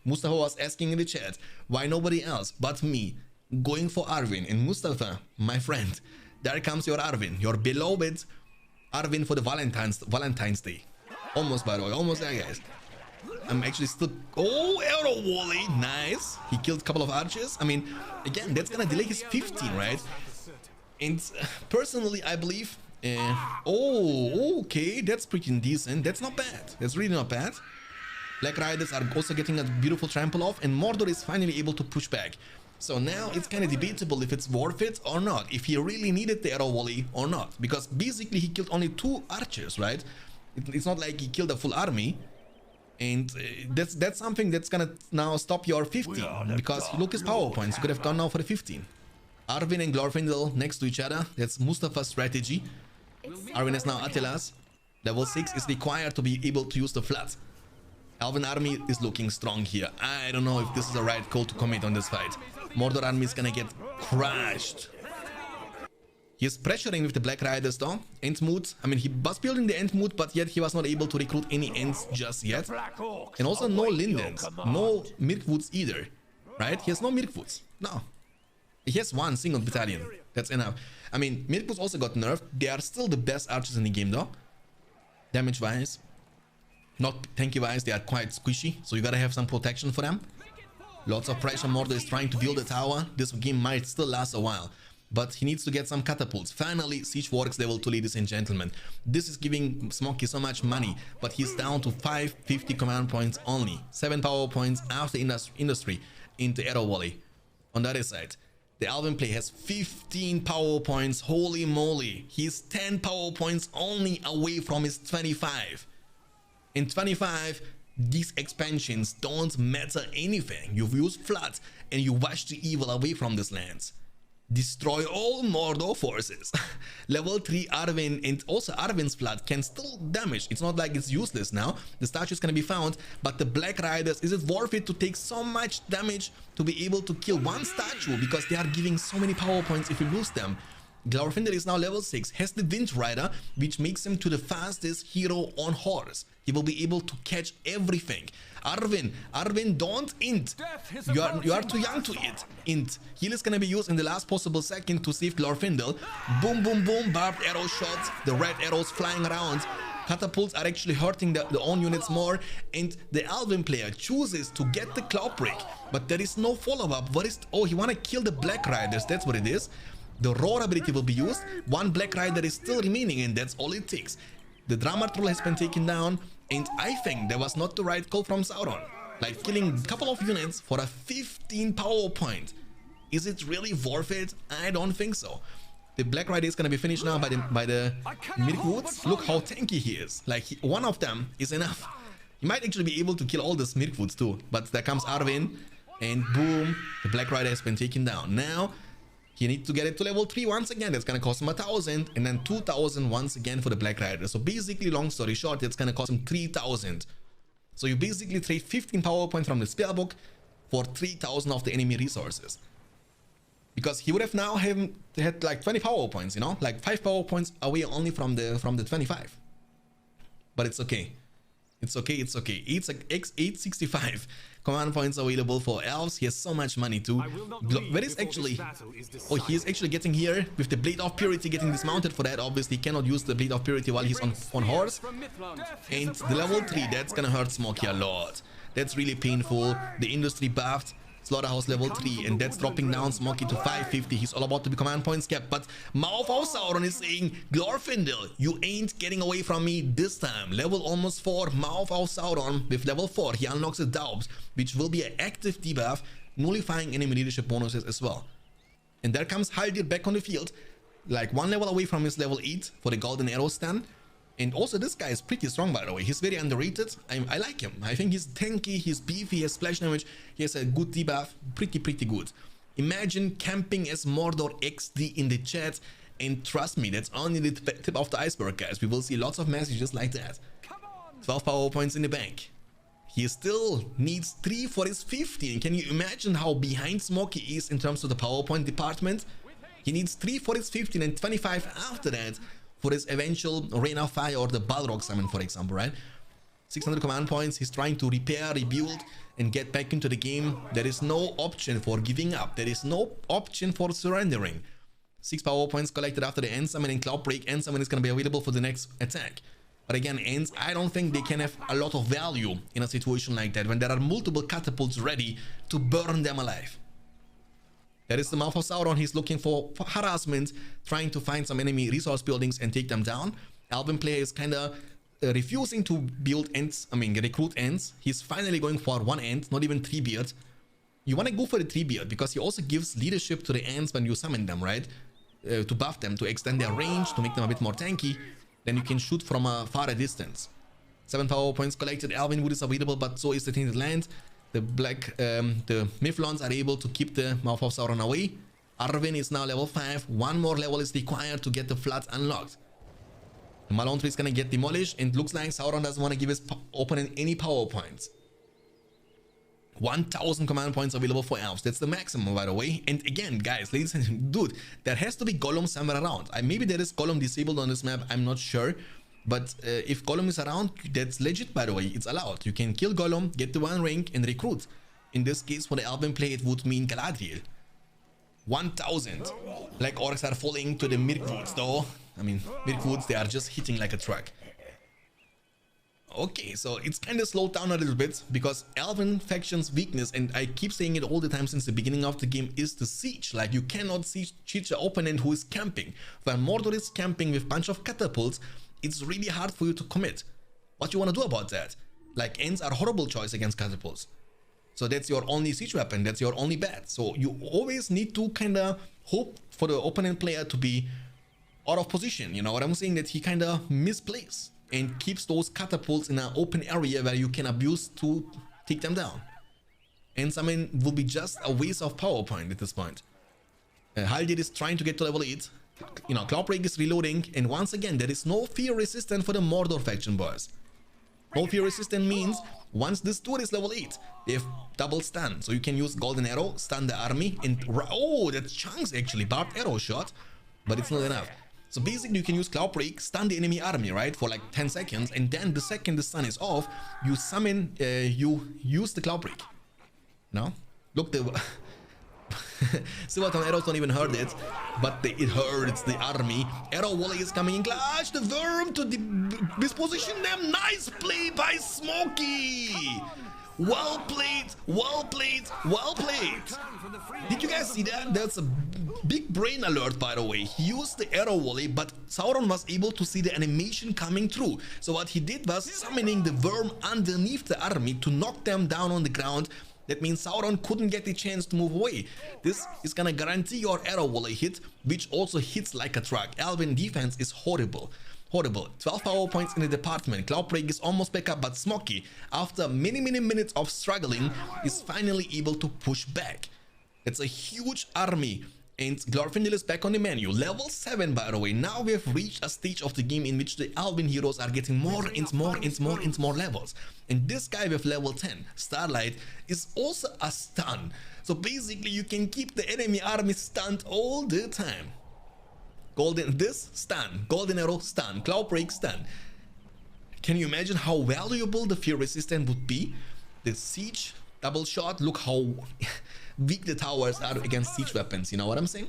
Mustafa was asking in the chat, why nobody else but me going for Arvin? And Mustafa, my friend, there comes your Arvin, your beloved Arvin for the Valentine's Day. Almost, by the way, almost there, guys. I'm actually still... Oh, arrow volley, nice. He killed a couple of archers. I mean, again, that's gonna delay his 15, right? And personally, I believe... oh, okay, that's pretty decent. That's not bad. That's really not bad. Black Riders are also getting a beautiful trample off, and Mordor is finally able to push back. So now it's kind of debatable if it's worth it or not, if he really needed the arrow volley or not, because basically he killed only 2 archers, right? It's not like he killed a full army, and that's something that's gonna now stop your 15, because look his power points. You could have gone now for the 15. Arvin and Glorfindel next to each other. That's Mustafa's strategy. Arvin is now Attila's. Level 6 is required to be able to use the flood. Elven army is looking strong here. I don't know if this is the right call to commit on this fight. Mordor army is gonna get crushed. He is pressuring with the Black Riders though. Entmoot, I mean, he was building the Entmoot, but yet he was not able to recruit any Ents just yet. And also no Lindens, no Mirkwoods either, right? He has no Mirkwoods, no. He has 1 single battalion, that's enough. I mean, Mirkwoods also got nerfed. They are still the best archers in the game though. Damage wise, not tanky wise, they are quite squishy, so you gotta have some protection for them. Lots of pressure. Mordor is trying to build a tower. This game might still last a while. but he needs to get some catapults. Finally, siege works level 2, ladies and gentlemen. This is giving Smokey so much money, but he's down to 550 command points only. 7 power points after industry into arrow volley. On the other side, the Elven player has 15 power points. Holy moly, he's 10 power points only away from his 25. In 25, these expansions don't matter anything. You've used floods and you wash the evil away from these lands. Destroy all Mordor forces. Level 3 Arwen, and also Arwen's flood can still damage. It's not like it's useless now. The statue is going to be found, but the Black Riders, is it worth it to take so much damage to be able to kill one statue, because they are giving so many power points if you lose them? Glorfindel is now level 6, has the Wind Rider, which makes him to the fastest hero on horse. He will be able to catch everything. Arwen, don't int. You are too young to int. Heal is gonna be used in the last possible second to save Glorfindel. Boom, boom, boom, barbed arrow shots, the red arrows flying around. Catapults are actually hurting their own units more, and the Elven player chooses to get the Cloud Break, but there is no follow-up. What is... Oh, he wanna kill the Black Riders, that's what it is. The Roar ability will be used. One Black Rider is still remaining, and that's all it takes. The Drama Troll has been taken down, and I think that was not the right call from Sauron. Like, killing a couple of units for a 15 power point. Is it really worth it? I don't think so. The Black Rider is gonna be finished now by the Mirkwoods. Look how tanky he is. Like, one of them is enough. He might actually be able to kill all the Mirkwoods too. But there comes Arwen, and boom, the Black Rider has been taken down. Now, he needs to get it to level 3 once again. That's gonna cost him 1,000, and then 2,000 once again for the Black Rider. So basically, long story short, it's gonna cost him 3,000. So you basically trade 15 power points from the spellbook for 3,000 of the enemy resources. Because he would have now had like 20 power points, you know, like 5 power points away only from the 25. But it's okay. It's okay. It's like X865 command points available for Elves. He has so much money too. Where is actually... Oh, he is actually getting here with the Blade of Purity, getting dismounted for that. Obviously, he cannot use the Blade of Purity while he's on horse. And the level 3, that's gonna hurt Smokey a lot. That's really painful. The industry buffed. Slaughterhouse level 3, and that's dropping down Smokey to 550. He's all about to be command points capped, but Mouth of Sauron is saying, Glorfindel, you ain't getting away from me this time. Level almost 4, Mouth of Sauron with level 4. He unlocks the Daubs, which will be an active debuff, nullifying enemy leadership bonuses as well. And there comes Haldir back on the field, like 1 level away from his level 8 for the Golden Arrow stun. And also, this guy is pretty strong, by the way. He's very underrated. I like him. I think he's tanky, he's beefy, he has splash damage, he has a good debuff. Pretty good. Imagine camping as Mordor XD in the chat, and trust me, that's only the tip of the iceberg, guys. We will see lots of messages like that. 12 power points in the bank. He still needs 3 for his 15. Can you imagine how behind Smokey is in terms of the power point department? He needs 3 for his 15 and 25 after that for his eventual Rain of Fire or the Balrog summon, for example, right? 600 command points. He's trying to repair, rebuild, and get back into the game. There is no option for giving up. There is no option for surrendering. 6 power points collected after the End Summon and Cloud Break. End Summon is going to be available for the next attack. But again, Ends, I don't think they can have a lot of value in a situation like that when there are multiple catapults ready to burn them alive. There is the Mouth of Sauron. He's looking for harassment, trying to find some enemy resource buildings and take them down. Elven player is kind of refusing to build ends, recruit ends. He's finally going for 1 end, not even 3-beard. You want to go for the 3-beard because he also gives leadership to the ends when you summon them, right? To buff them, to extend their range, to make them a bit more tanky. Then you can shoot from a far distance. 7 power points collected. Elven Wood is available, but so is the Tainted Land. The Miflons are able to keep the Mouth of Sauron away. Arwen is now level 5. 1 more level is required to get the floods unlocked. The Malon tree is gonna get demolished, and it looks like Sauron doesn't want to give his opponent any power points. 1,000 command points available for Elves. That's the maximum, by the way. And again, guys, ladies and gentlemen, dude, there has to be Gollum somewhere around. Maybe there is Gollum disabled on this map, I'm not sure. But if Gollum is around, that's legit, by the way. It's allowed. You can kill Gollum, get the 1 rank, and recruit. In this case, for the Elven play, it would mean Galadriel. 1,000. Like orcs are falling to the Mirkwoods, though. Mirkwoods, they are just hitting like a truck. Okay, so it's kind of slowed down a little bit because Elven faction's weakness, and I keep saying it all the time since the beginning of the game, is the siege. Like, you cannot siege the opponent who is camping. When Mordor is camping with a bunch of catapults, it's really hard for you to commit. What you want to do about that? Like, Ents are a horrible choice against catapults. So that's your only siege weapon, that's your only bet. So you always need to kind of hope for the opponent player to be out of position. You know what I'm saying? That he kind of misplays and keeps those catapults in an open area where you can abuse to take them down. And summon will be just a waste of power point at this point. Haldir is trying to get to level 8. You know, Cloudbreak is reloading, and once again, there is no fear resistance for the Mordor faction, boys. No fear resistance means once this tour is level 8, they have double stun. So you can use Golden Arrow, stun the army, and oh, that's Shanks actually, barbed arrow shot, but it's not enough. So basically you can use Cloudbreak, stun the enemy army, right, for like 10 seconds, and then the second the stun is off, you summon, you use the Cloudbreak. No? Look, the Silverton arrows don't even hurt it, but it hurts the army. Arrow volley is coming in clutch, the worm to disposition them. Nice play by Smokey! Well played, well played, well played. Did you guys see that? That's a big brain alert, by the way. He used the arrow volley, but Sauron was able to see the animation coming through. So what he did was summoning the worm underneath the army to knock them down on the ground. That means Sauron couldn't get the chance to move away. This is gonna guarantee your arrow volley hit, which also hits like a truck. Elven defense is horrible. Horrible. 12 power points in the department. Cloudbreak is almost back up, but Smokey, after many minutes of struggling, is finally able to push back. It's a huge army. And Glorfindel is back on the menu. Level 7, by the way. Now we have reached a stage of the game in which the Elven heroes are getting more levels. And this guy with level 10, Starlight, is also a stun. So basically you can keep the enemy army stunned all the time. This stun, Golden Arrow stun, Cloudbreak stun. Can you imagine how valuable the fear resistance would be? The siege double shot, look how weak the towers are against siege weapons, you know what I'm saying?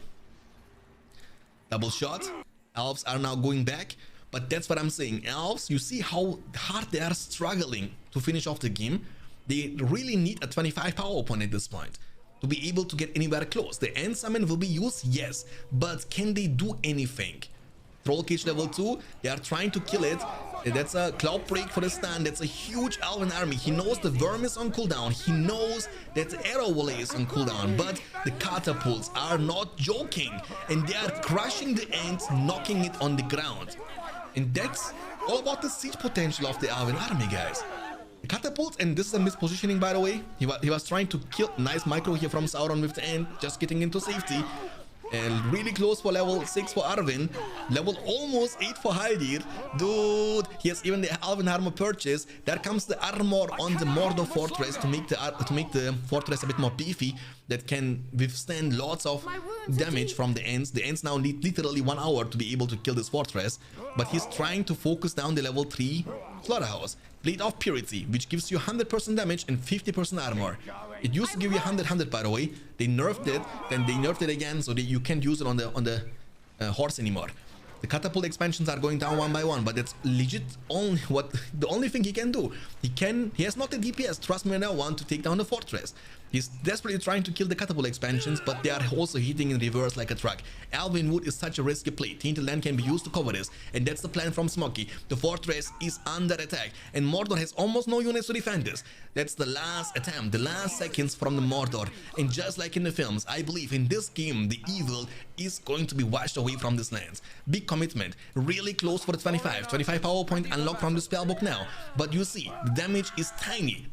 Double shot, Elves are now going back, but that's what I'm saying. Elves, you see how hard they are struggling to finish off the game. They really need a 25 power point at this point to be able to get anywhere close. The end summon will be used, yes, but can they do anything? Troll Cage level 2, they are trying to kill it. That's a Cloudbreak for the stun. That's a huge Elven army. He knows the worm is on cooldown. He knows that the arrow volley is on cooldown, but the catapults are not joking, and they are crushing the ants, knocking it on the ground. And that's all about the siege potential of the Elven army, guys. The catapult, and this is a mispositioning, by the way. He was trying to kill. Nice micro here from Sauron with the end, just getting into safety. And really close for level 6 for Arwen. Level almost 8 for Haldir. Dude, he has even the Elven armor purchase. There comes the armor on the Mordor fortress to make the fortress a bit more beefy. That can withstand lots of damage from the Ents. The Ents now need literally 1 hour to be able to kill this fortress. But he's trying to focus down the level 3 slaughterhouse. Blade of Purity, which gives you 100% damage and 50% armor. It used to give you 100, by the way. They nerfed it, then they nerfed it again, so that you can't use it on the horse anymore. The catapult expansions are going down one by one, but that's legit the only thing he can do. He has not the DPS, trust me on that one, to take down the fortress. He's desperately trying to kill the catapult expansions, but they are also hitting in reverse like a truck. Alvin Wood is such a risky play. Tainted Land can be used to cover this, and that's the plan from Smokey. The fortress is under attack, and Mordor has almost no units to defend this. That's the last attempt, the last seconds from the Mordor. And just like in the films, I believe in this game, the evil is going to be washed away from this lands. Big commitment, really close for the 25 power point unlocked from the spellbook now. But you see, the damage is tiny.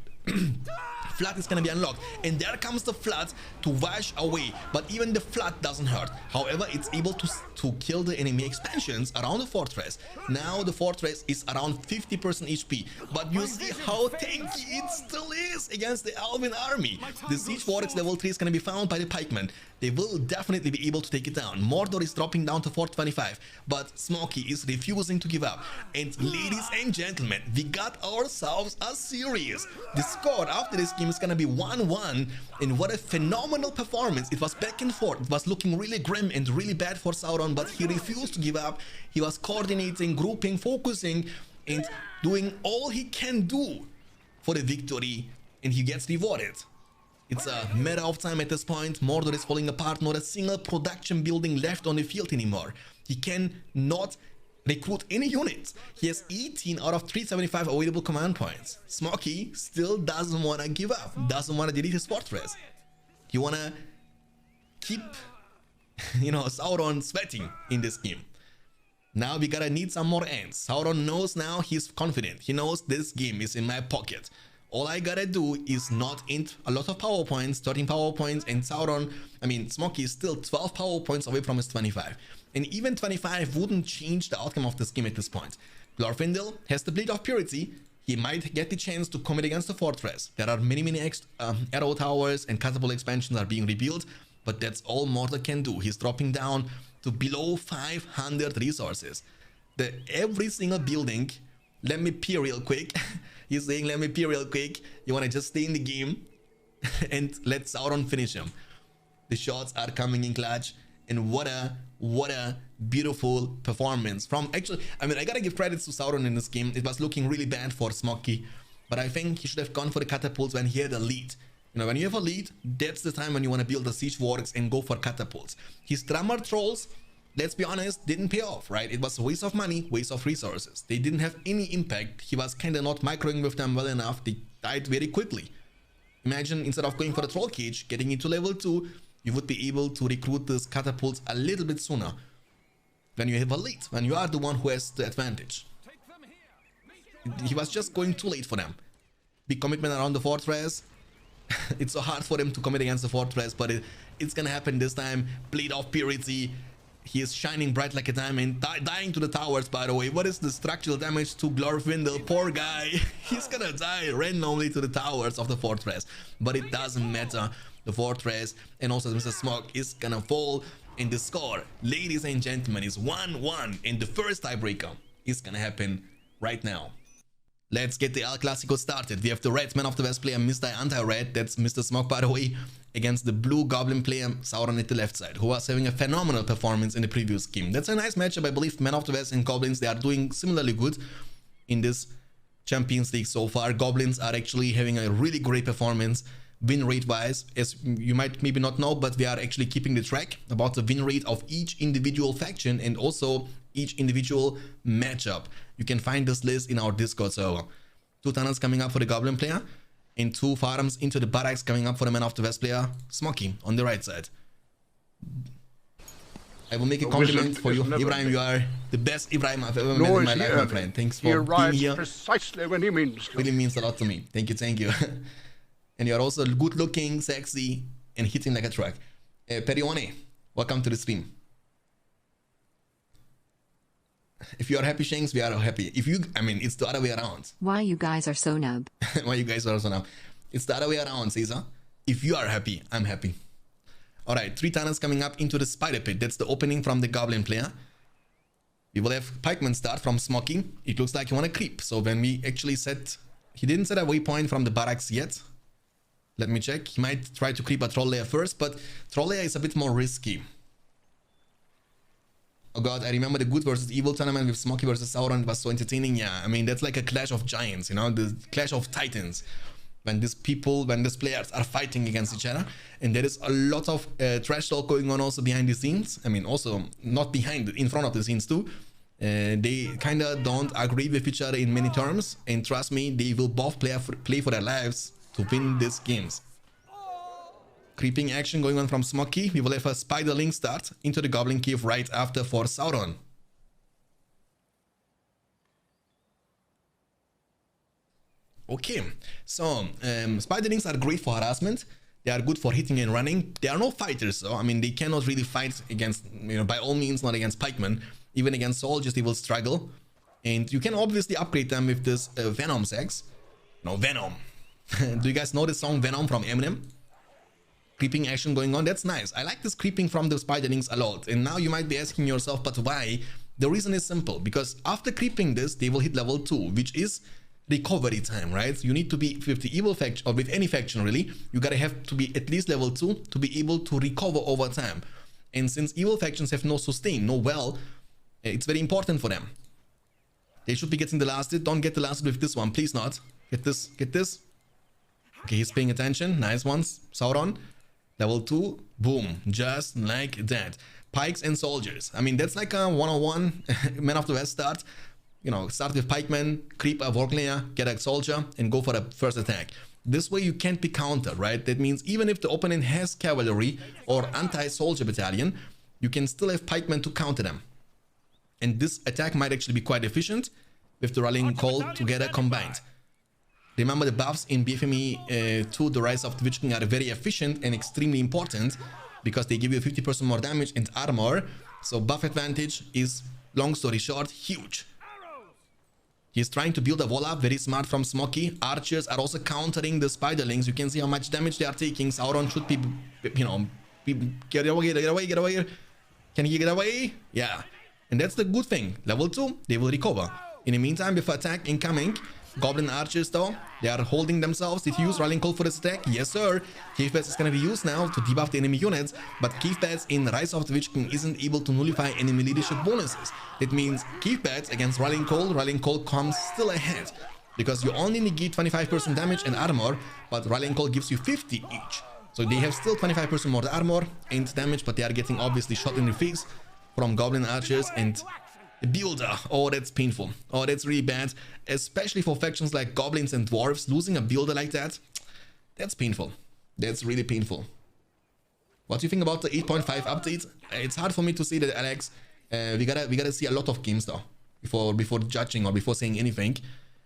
Flood is gonna be unlocked, and there comes the flood to wash away, but even the flood doesn't hurt. However, it's able to kill the enemy expansions around the fortress. Now the fortress is around 50% HP, but you see how tanky it still is against the Elven army. The siege vortex level 3 is gonna be found by the pikemen. They will definitely be able to take it down. Mordor is dropping down to 425, but Smokey is refusing to give up. And ladies and gentlemen, we got ourselves a series. The score after this game is gonna be 1-1, and what a phenomenal performance. It was back and forth. It was looking really grim and really bad for Sauron, but he refused to give up. He was coordinating, grouping, focusing, and doing all he can do for the victory, and he gets rewarded. It's a matter of time at this point. Mordor is falling apart, not a single production building left on the field anymore. He cannot recruit any units. He has 18 out of 375 available command points. Smoky still doesn't want to give up, doesn't want to delete his fortress. He want to keep, you know, Sauron sweating in this game. Now we gotta need some more ends. Sauron knows now, he's confident. He knows this game is in my pocket. All I gotta do is not int a lot of power points, 13 power points, and Sauron, I mean, Smoky is still 12 power points away from his 25. And even 25 wouldn't change the outcome of this game at this point. Glorfindel has the Blade of Purity. He might get the chance to commit against the fortress. There are many arrow towers and catapult expansions are being rebuilt, but that's all Mordor can do. He's dropping down to below 500 resources. Every single building, let me pee real quick. He's saying, let me pee real quick. You want to just stay in the game and let Sauron finish him. The shots are coming in clutch, and what a beautiful performance from, actually, I mean, I gotta give credits to Sauron in this game. It was looking really bad for Smoky, but I think he should have gone for the catapults when he had a lead. You know, when you have a lead, that's the time when you want to build the siege works and go for catapults. His drummer trolls, let's be honest, didn't pay off, right? It was a waste of money, waste of resources. They didn't have any impact. He was kind of not microing with them well enough. They died very quickly. Imagine instead of going for the troll cage, getting into level 2, you would be able to recruit these catapults a little bit sooner. When you have a lead, when you are the one who has the advantage. He was just going too late for them. Big commitment around the fortress. It's so hard for him to commit against the fortress, but it's gonna happen this time. Blade of Purity. He is shining bright like a diamond, dying to the towers, by the way. What is the structural damage to Glorfindel? Poor guy. He's gonna die randomly to the towers of the fortress. But it doesn't matter. The fortress and also Mr. Smog is gonna fall. And the score, ladies and gentlemen, is 1-1. And the first tiebreaker is gonna happen right now. Let's get the El Clasico started. We have the red man of the West player, Mr. Anti-Red, that's Mr. Smog, by the way, against the blue Goblin player, Sauron at the left side, who was having a phenomenal performance in the previous game. That's a nice matchup. I believe Man of the West and Goblins, they are doing similarly good in this Champions League so far. Goblins are actually having a really great performance win rate wise. As you might maybe not know, but we are actually keeping the track about the win rate of each individual faction and also each individual matchup. You can find this list in our Discord server. 2 tunnels coming up for the Goblin player and 2 farms into the barracks coming up for the Man of the West player, Smoky, on the right side. I will make a compliment for you, Ibrahim. You are the best Ibrahim I've ever met in my life, my friend. Thanks for being here. Precisely when he means to. Really means a lot to me. Thank you, thank you. And you're also good looking, sexy, and hitting like a truck. Perione, welcome to the stream. If you are happy, Shanks, we are happy. If you, I mean, it's the other way around. Why you guys are so nub? Why you guys are so nub? It's the other way around, Caesar. If you are happy, I'm happy. Alright, 3 tunnels coming up into the Spider Pit. That's the opening from the Goblin player. We will have Pikeman start from Smoky. It looks like you want to creep. So when we actually set... He didn't set a waypoint from the barracks yet. Let me check. He might try to creep a troll layer first, but troll layer is a bit more risky. Oh god, I remember the good versus evil tournament with Smoky versus Sauron. It was so entertaining. Yeah, I mean, that's like a clash of giants, you know, the clash of titans. When these players are fighting against each other. And there is a lot of trash talk going on also behind the scenes. I mean, also not behind, in front of the scenes too. They kind of don't agree with each other in many terms. And trust me, they will both play for their lives to win these games. Creeping action going on from Smoky. We will have a Spider Link start into the Goblin Cave right after for Sauron. Okay, so Spider Links are great for harassment. They are good for hitting and running. They are no fighters, so I mean, they cannot really fight against, you know, by all means, not against pikemen. Even against soldiers, they will struggle. And you can obviously upgrade them with this Venom sex. No, Venom. Do you guys know the song Venom from Eminem? Creeping action going on, that's nice. I like this creeping from the Spider Links a lot. And now you might be asking yourself, but why? The reason is simple, because after creeping this, they will hit level 2, which is recovery time, right? You need to be with the evil faction, or with any faction really, you gotta have to be at least level 2 to be able to recover over time. And since evil factions have no sustain, no well, it's very important for them. They should be getting the last hit. Don't get the last hit with this one. Please not. Get this. Get this. Okay, he's paying attention. Nice ones. Sauron. Level 2. Boom. Just like that. Pikes and soldiers. I mean, that's like a one-on-one Man of the West start. You know, start with pikemen, creep a warglayer, get a soldier, and go for the first attack. This way you can't be countered, right? That means even if the opponent has cavalry or anti-soldier battalion, you can still have pikemen to counter them. And this attack might actually be quite efficient with the rallying call together combined. Remember, the buffs in BFME 2, the Rise of the Witch King, are very efficient and extremely important because they give you 50% more damage and armor. So buff advantage is, long story short, huge. He's trying to build a wall up, very smart from Smoky. Archers are also countering the spiderlings. You can see how much damage they are taking. Sauron should be, you know, get away, get away, get away. Can he get away? Yeah. And that's the good thing. Level 2, they will recover. In the meantime, before attack incoming, Goblin archers though, they are holding themselves. Did you use Rallying Call for this attack? Yes, sir. Cave Bats is going to be used now to debuff the enemy units, but Cave Bats in Rise of the Witch King isn't able to nullify enemy leadership bonuses. That means Cave Bats against Rallying Call comes still ahead, because you only negate 25% damage and armor, but Rallying Call gives you 50 each. So they have still 25% more armor and damage, but they are getting obviously shot in the face from Goblin archers and the builder. Oh, that's painful. Oh, that's really bad, especially for factions like Goblins and Dwarves. Losing a builder like that, that's painful. That's really painful. What do you think about the 8.5 update? It's hard for me to say that, Alex. We gotta see a lot of games though before judging or before saying anything.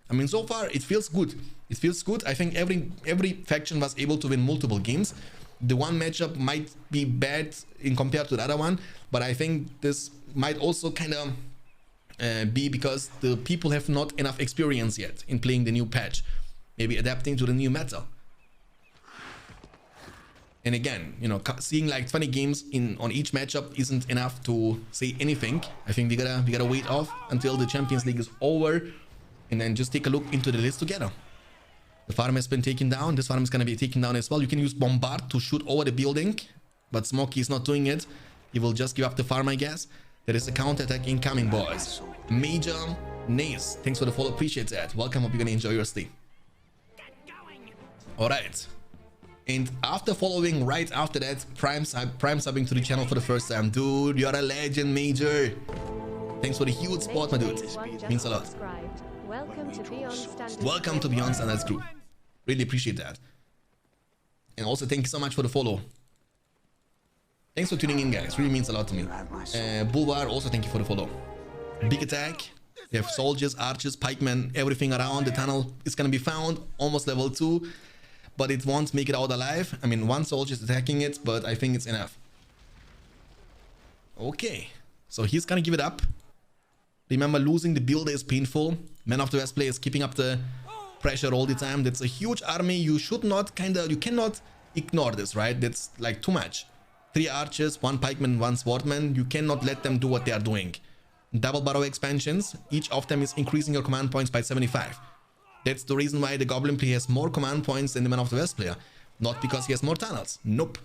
I mean, so far it feels good. It feels good. I think every faction was able to win multiple games. The one matchup might be bad in compared to the other one, but I think this might also kind of be because the people have not enough experience yet in playing the new patch, maybe adapting to the new meta. And again, you know, seeing like 20 games on each matchup isn't enough to say anything. I think we gotta wait off until the Champions League is over, and then just take a look into the list together. The farm has been taken down. This farm is gonna be taken down as well. You can use Bombard to shoot over the building, but Smoky is not doing it. He will just give up the farm, I guess. There is a counter-attack incoming, boys. Major Nace, thanks for the follow, appreciate that. Welcome, hope you're gonna enjoy your stay. Alright. And after following, right after that, Prime subbing to the channel for the first time. Dude, you're a legend, Major. Thanks for the huge support, my dude. Means a lot. Welcome to Beyond Standards crew. Really appreciate that. And also thank you so much for the follow. Thanks for tuning in, guys. Really means a lot to me. Bulvar, also thank you for the follow. Big attack. You have soldiers, archers, pikemen, everything around. The tunnel is gonna be found. Almost level 2. But it won't make it out alive. I mean, one soldier is attacking it, but I think it's enough. Okay. So he's gonna give it up. Remember, losing the builder is painful. Man of the West player is keeping up the pressure all the time. That's a huge army. You should not you cannot ignore this, right? That's like too much. 3 archers, 1 pikeman, 1 swordman. You cannot let them do what they are doing. Double barrow expansions. Each of them is increasing your command points by 75. That's the reason why the Goblin player has more command points than the Man of the West player. Not because he has more tunnels. Nope.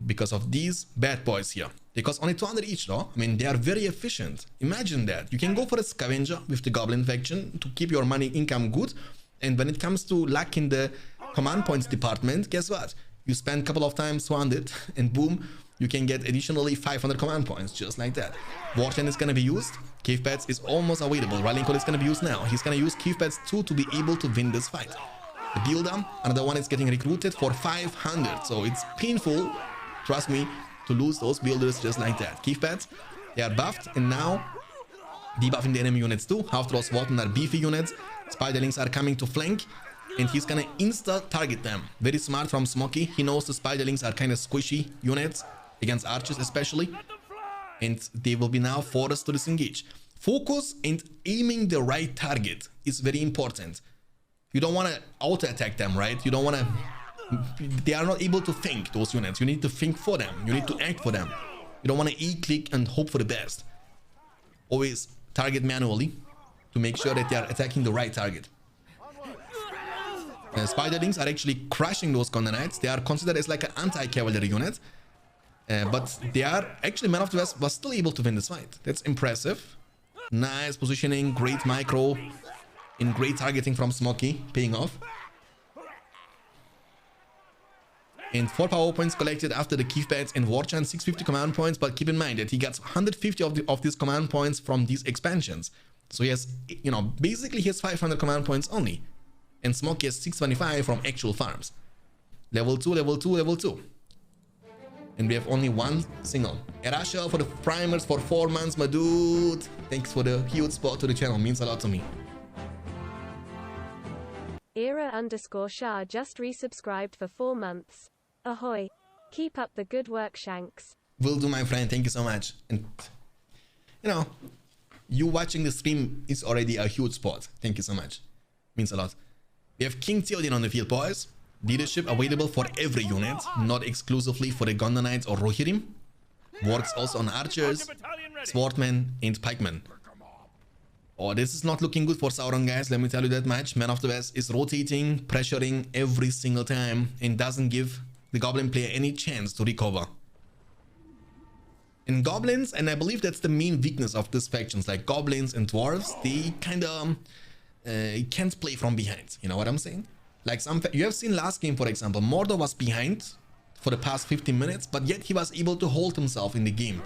Because of these bad boys here. They cost only 200 each though. I mean, they are very efficient. Imagine that. You can go for a scavenger with the Goblin faction to keep your money income good. And when it comes to luck in the command points department, guess what? You spend a couple of times 200 and boom, you can get additionally 500 command points, just like that. Warden is gonna be used. Cave Bats is almost available. Rallying Call is gonna be used now. He's gonna use Cave Bats 2 to be able to win this fight. The builder, another one is getting recruited for 500. So it's painful, trust me, to lose those builders just like that. Cave Bats, they are buffed and now debuffing the enemy units too. Half Throws Warden are beefy units. Spiderlings are coming to flank. And he's gonna insta-target them. Very smart from Smoky. He knows the Spiderlings are kind of squishy units, against archers especially. And they will be now forced to disengage. Focus and aiming the right target is very important. You don't want to auto-attack them, right? You don't want to... They are not able to think, those units. You need to think for them. You need to act for them. You don't want to E-click and hope for the best. Always target manually to make sure that they are attacking the right target. Spiderlings are actually crushing those Condor Knights. They are considered as like an anti-cavalry unit. But they are actually, Man of the West was still able to win this fight. That's impressive. Nice positioning, great micro, and great targeting from Smokey, paying off. And 4 power points collected after the Keef bets and War Chant 650 command points, but keep in mind that he gets 150 of these command points from these expansions. So he has, you know, basically he has 500 command points only. And Smokey has 625 from actual farms. Level 2, level 2, level 2. And we have only one single. Erasha for the primers for 4 months, my dude. Thanks for the huge support to the channel, means a lot to me. Era_Shah just resubscribed for 4 months. Ahoy. Keep up the good work, Shanks. Will do, my friend. Thank you so much. And, you know, you watching the stream is already a huge support. Thank you so much. Means a lot. We have King Theoden on the field, boys. Leadership available for every unit, not exclusively for the Gondor Knights or Rohirrim. Works also on archers, swordmen, and pikemen. Oh, this is not looking good for Sauron, guys. Let me tell you that much. Man of the West is rotating, pressuring every single time, and doesn't give the Goblin player any chance to recover. And Goblins, and I believe that's the main weakness of these factions, like Goblins and Dwarves, they kind of can't play from behind. You know what I'm saying? Like you have seen last game, for example, Mordor was behind for the past 15 minutes, but yet he was able to hold himself in the game.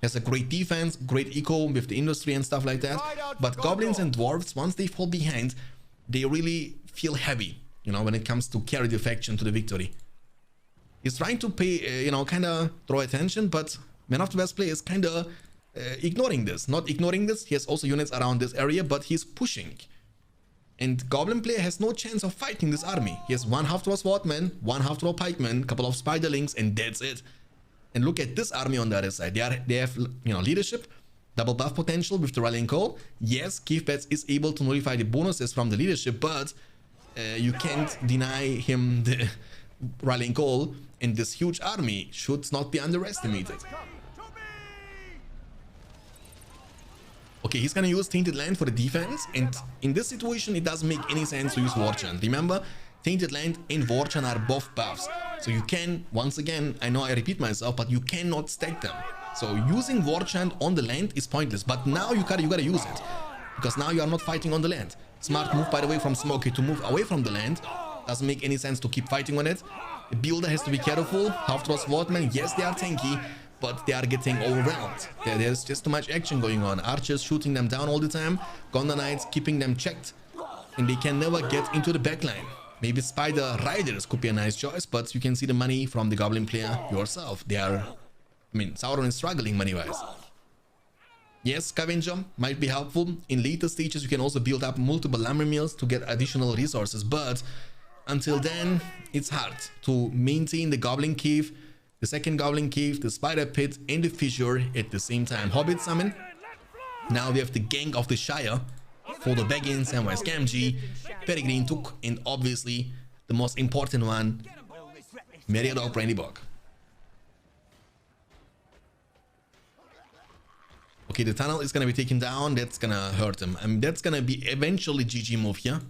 He has a great defense, great eco with the industry and stuff like that. But Goblins and Dwarves, once they fall behind, they really feel heavy, you know, when it comes to carry the faction to the victory. He's trying to pay, you know, kind of draw attention, but Man of the West player is kind of ignoring this. Not ignoring this, he has also units around this area, but he's pushing. And Goblin player has no chance of fighting this army. He has 1 half-throw swordman, 1 half-throw pikeman, couple of spiderlings, and that's it. And look at this army on the other side. They have, you know, leadership, double buff potential with the rallying call. Yes, Keef Bets is able to nullify the bonuses from the leadership, but you can't deny him the rallying call. And this huge army should not be underestimated. Okay, he's gonna use Tainted Land for the defense, and in this situation it doesn't make any sense to use War Chant. Remember, Tainted Land and War Chant are both buffs, so you can, once again, I know I repeat myself, but you cannot stack them. So using War Chant on the land is pointless, but now you gotta use it, because now you are not fighting on the land. Smart move, by the way, from Smokey to move away from the land. Doesn't make any sense to keep fighting on it. The builder has to be careful. Half-throw swordmen, yes, they are tanky, but they are getting overwhelmed. There's just too much action going on. Archers shooting them down all the time. Gondor Knights keeping them checked, and they can never get into the backline. Maybe Spider Riders could be a nice choice, but you can see the money from the Goblin player yourself. They are, I mean, Sauron is struggling money-wise. Yes, Scavenger might be helpful. In later stages, you can also build up multiple lumber mills to get additional resources, but until then, it's hard to maintain the Goblin Cave, the second Goblin Cave, the Spider Pit, and the Fissure at the same time. Hobbit Summon. Now we have the Gang of the Shire, Frodo Baggins, Samwise Gamgee, Peregrine Took, and obviously the most important one, Meriadoc Brandybog. Okay, the tunnel is gonna be taken down. That's gonna hurt him. I mean, that's gonna be eventually GG move here.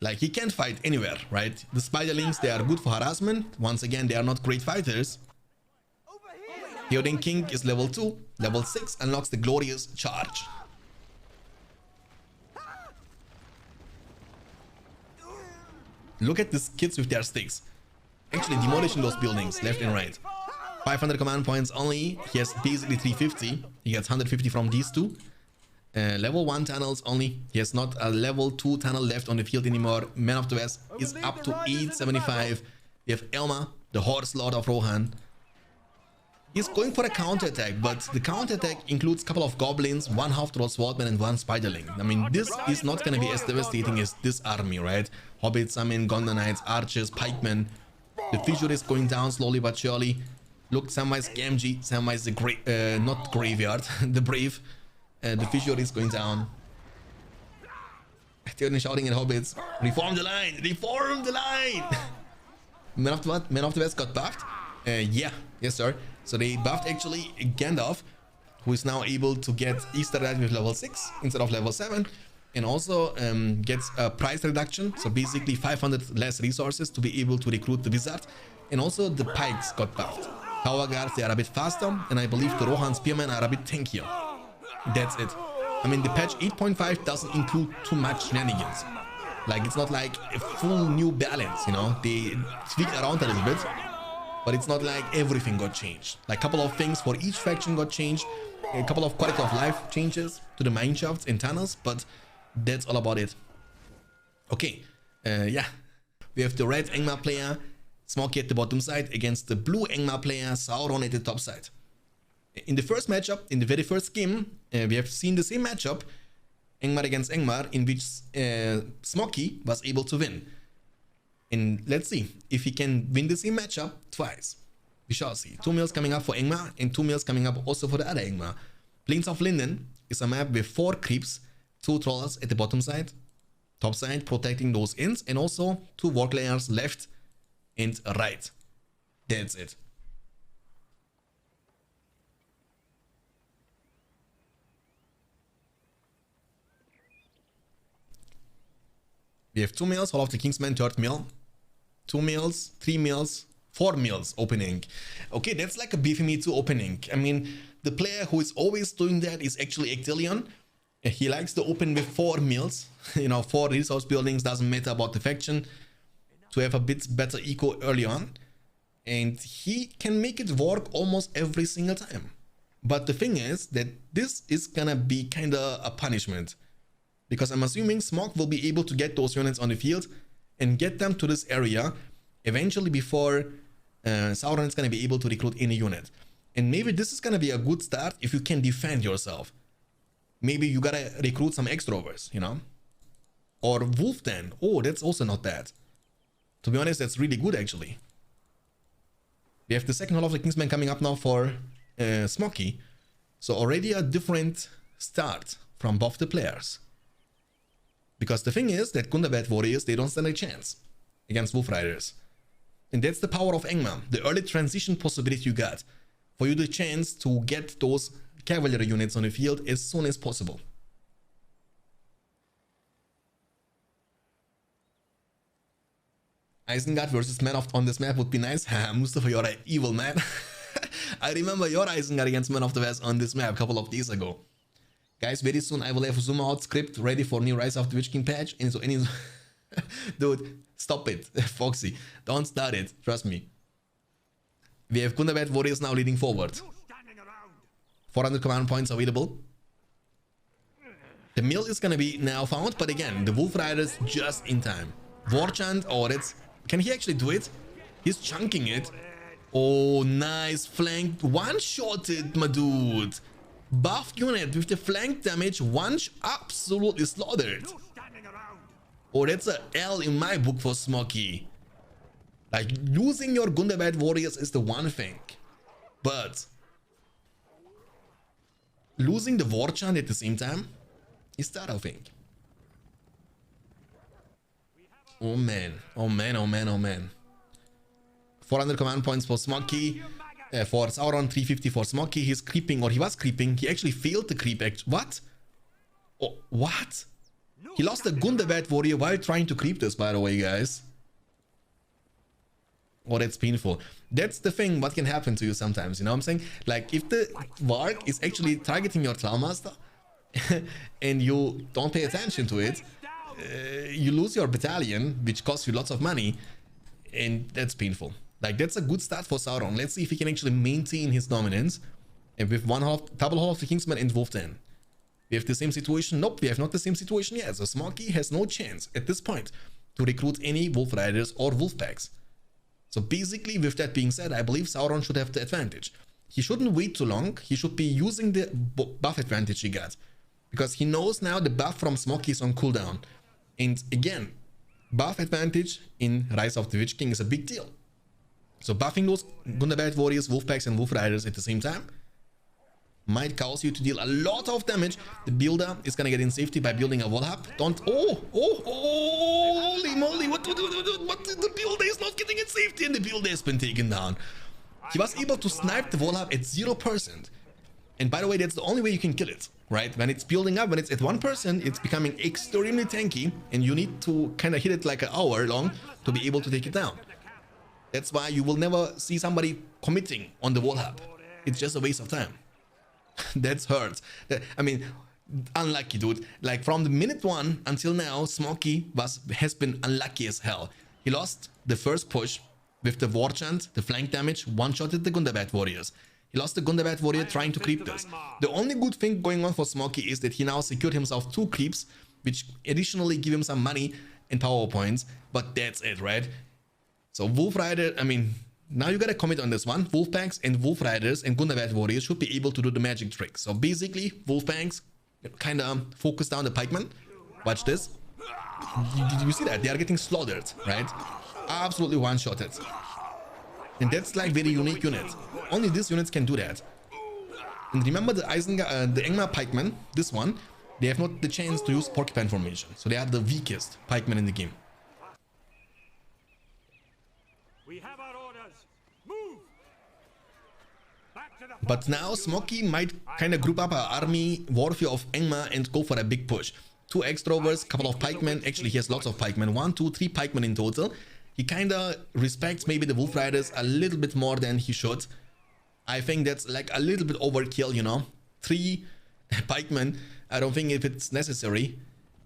Like, he can't fight anywhere, right? The Spiderlings, they are good for harassment. Once again, they are not great fighters. Theoden King is level 2. Level 6 unlocks the Glorious Charge. Look at these kids with their sticks. Actually demolishing those buildings left and right. 500 command points only. He has basically 350. He gets 150 from these two. Level 1 tunnels only. He has not a level 2 tunnel left on the field anymore. Man of the West is up to 875. We have Elmar, the Horse Lord of Rohan. He's going for a counterattack, but the counterattack includes a couple of goblins, 1 half-throw swordman, and 1 spiderling. I mean, this is not going to be as devastating as this army, right? Hobbit Summon, Gondor Knights, Archers, Pikemen. The Fissure is going down slowly but surely. Look, Samwise Gamgee, Samwise the not Graveyard, the Brave. The Fissure is going down. They're shouting at Hobbits. Reform the line! Reform the line! Man of the West got buffed? Yeah, yes sir. So they buffed actually Gandalf, who is now able to get Easter Rat with level 6 instead of level 7. And also gets a price reduction. So basically 500 less resources to be able to recruit the Wizard. And also the Pikes got buffed. Power Guards, they are a bit faster. And I believe the Rohan Spearmen are a bit tankier. That's it. I mean, the patch 8.5 doesn't include too much shenanigans. Like, it's not like a full new balance, you know? They tweaked around a little bit, but it's not like everything got changed. Like, a couple of things for each faction got changed, a couple of quality of life changes to the mine shafts and tunnels, but that's all about it. Okay, yeah. We have the red Angmar player, Smoky at the bottom side, against the blue Angmar player, Sauron at the top side. In the first matchup, in the very first game, we have seen the same matchup, Angmar against Angmar, in which Smoky was able to win. And let's see if he can win the same matchup twice. We shall see. 2 mills coming up for Angmar and 2 mills coming up also for the other Angmar. Plains of Linden is a map with 4 creeps, 2 trollers at the bottom side, top side protecting those inns, and also 2 work layers left and right. That's it. We have 2 mills, Hall of the Kingsman, 3rd mill. 2 mills, 3 mills, 4 mills opening. Okay, that's like a BFME 2 opening. I mean, the player who is always doing that is actually Ectelion. He likes to open with 4 mills. You know, 4 resource buildings, doesn't matter about the faction. To have a bit better eco early on. And he can make it work almost every single time. But the thing is that this is gonna be kinda a punishment. Because I'm assuming Smog will be able to get those units on the field and get them to this area eventually before Sauron is going to be able to recruit any unit. And maybe this is going to be a good start if you can defend yourself. Maybe you gotta recruit some extroverts, you know? Or Wolf Den. Oh, that's also not bad. To be honest, that's really good actually. We have the second Hall of the Kingsman coming up now for Smoky. So already a different start from both the players. Because the thing is that Gundabad warriors, they don't stand a chance against Wolf Riders. And that's the power of Angmar, the early transition possibility you got. For you the chance to get those cavalry units on the field as soon as possible. Isengard versus Man of on this map would be nice. Ha, Mustafa, you're an evil man. I remember your Isengard against Man of the West on this map a couple of days ago. Guys, very soon I will have a Zoom-Out script ready for new Rise of the Witch King patch. And so any... Dude, stop it, Foxy. Don't start it, trust me. We have Gundabad warriors now leading forward. 400 command points available. The mill is gonna be now found, but again, the Wolf Riders just in time. Warchant, oh, that's... Can he actually do it? He's chunking it. Oh, nice flank. One-shotted, my dude. Buff unit with the flank damage, absolutely slaughtered. Oh, that's a L in my book for Smoky. Like, losing your Gundabad warriors is the one thing. But... losing the Warchant at the same time is the other thing. Oh man, oh man, oh man, oh man. 400 command points for Smoky. For Sauron, 350 for Smoky. He's creeping, or he was creeping. He actually failed the creep. What? Oh, what? He lost a Gundabad warrior while trying to creep this, by the way, guys. Oh, that's painful. That's the thing, what can happen to you sometimes, you know what I'm saying? Like, if the Varg is actually targeting your Trollmaster and you don't pay attention to it, you lose your battalion, which costs you lots of money, and that's painful. Like, that's a good start for Sauron. Let's see if he can actually maintain his dominance. And with double Hall of the Kingsman and Wolf Den. We have the same situation. Nope, we have not the same situation yet. So Smoky has no chance at this point to recruit any Wolf Riders or Wolf Packs. So basically, with that being said, I believe Sauron should have the advantage. He shouldn't wait too long. He should be using the buff advantage he got. Because he knows now the buff from Smoky is on cooldown. And again, buff advantage in Rise of the Witch King is a big deal. So buffing those Gundabad warriors, Wolf Packs and Wolf Riders at the same time might cause you to deal a lot of damage. The builder is gonna get in safety by building a wall hub. Don't... Oh, holy moly, what the builder is not getting in safety and the builder has been taken down. He was able to snipe the wall hub at 0%. And by the way, that's the only way you can kill it, right? When it's building up, when it's at 1%, it's becoming extremely tanky and you need to kind of hit it like an hour long to be able to take it down. That's why you will never see somebody committing on the wall hub. It's just a waste of time. That's hurt. I mean, unlucky, dude. Like from the minute 1 until now, Smoky has been unlucky as hell. He lost the first push with the war chant, the flank damage, one-shotted the Gundabad warriors. He lost the Gundabad warrior trying to creep this. The only good thing going on for Smoky is that he now secured himself 2 creeps, which additionally give him some money and power points, but that's it, right? So Wolf Rider, I mean, now you gotta commit on this one. Wolfpanks and Wolf Riders and Gundabad warriors should be able to do the magic trick. So basically, Wolfpanks kind of focus down the pikemen. Watch this. You see that? They are getting slaughtered, right? Absolutely one-shotted. And that's like very unique unit. Only these units can do that. And remember the Isengard, the Angmar pikemen, this one, they have not the chance to use porcupine formation. So they are the weakest pikemen in the game. We have our orders. Move. Back to the But now Smoky might kind of group up an army warfare of Angmar and go for a big push. 2 extrovers, couple of pikemen. Actually, he has lots of pikemen. 1, 2, 3 pikemen in total. He kind of respects maybe the Wolf Riders a little bit more than he should. I think that's like a little bit overkill, you know. 3 pikemen. I don't think if it's necessary.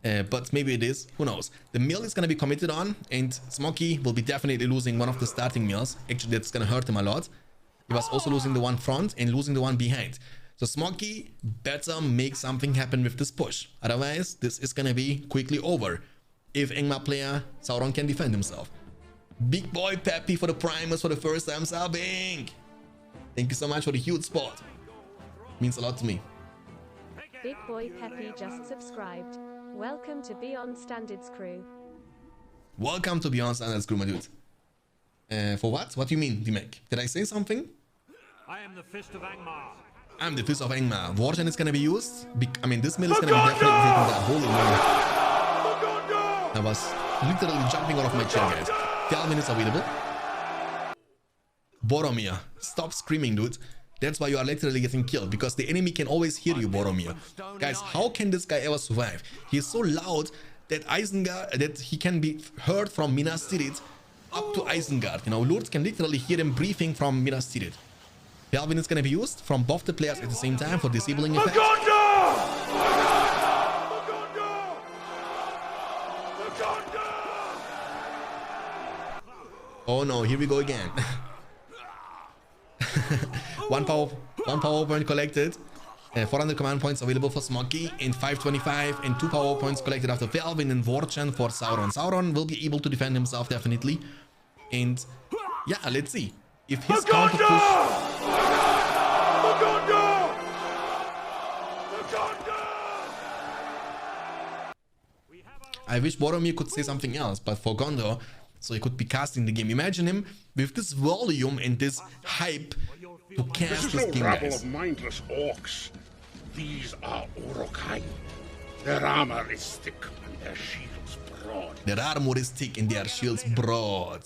But maybe it is. Who knows? The mill is going to be committed on. And Smoky will be definitely losing one of the starting mills. Actually, that's going to hurt him a lot. He was also losing the one front and losing the one behind. So Smoky better make something happen with this push. Otherwise, this is going to be quickly over. If Angmar player Sauron can defend himself. Big boy Peppy for the primers for the first time subbing. Thank you so much for the huge support. Means a lot to me. Big boy Peppy just subscribed. Welcome to Beyond Standards crew. Welcome to Beyond Standards crew, my dude. For what? What do you mean, Dimek? Did I say something? I am the Fist of Angmar. I'm the Fist of Angmar. Wargen is gonna be used. I mean, this mill is gonna be definitely taking that holy moly. I was literally jumping out of my chair, guys. 12 minutes available. Boromir, stop screaming, dude. That's why you are literally getting killed, because the enemy can always hear you, Boromir. Guys, how can this guy ever survive? He is so loud that that he can be heard from Minas Tirith up to Isengard. You know, Lords can literally hear him breathing from Minas Tirith. Pelvin is gonna be used from both the players at the same time for disabling effect. Oh no, here we go again. one power point collected. 400 command points available for Smoky and 525 and 2 power points collected after Pelvin and Vorchan for Sauron. Sauron will be able to defend himself definitely. And yeah, let's see. If his counter push... I wish Boromir could say something else, but for Gondor, so he could be casting the game. Imagine him with this volume and this hype to cast this game, rabble guys. of mindless orcs. These are Uruk-hai. Their armor is thick and their shields broad. Their armor is thick and their shields broad.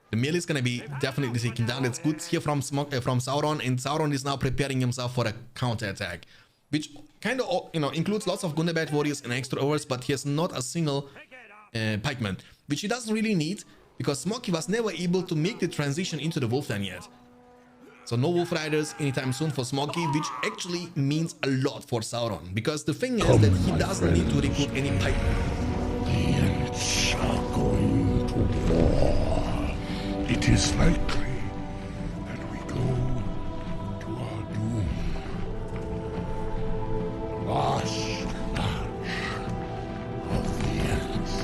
The mill is gonna be definitely taken down. It's good here from Sauron, and Sauron is now preparing himself for a counter-attack, which kind of, you know, includes lots of Gundabad warriors and extra overs, but he has not a single pikeman, which he doesn't really need, because Smoky was never able to make the transition into the Wolfden yet. So no Wolf Riders anytime soon for Smoky, which actually means a lot for Sauron, because the thing is that he doesn't need to recruit any pikemen. The Elves are going to war. It is likely that we go to our doom. Last march of the Elves.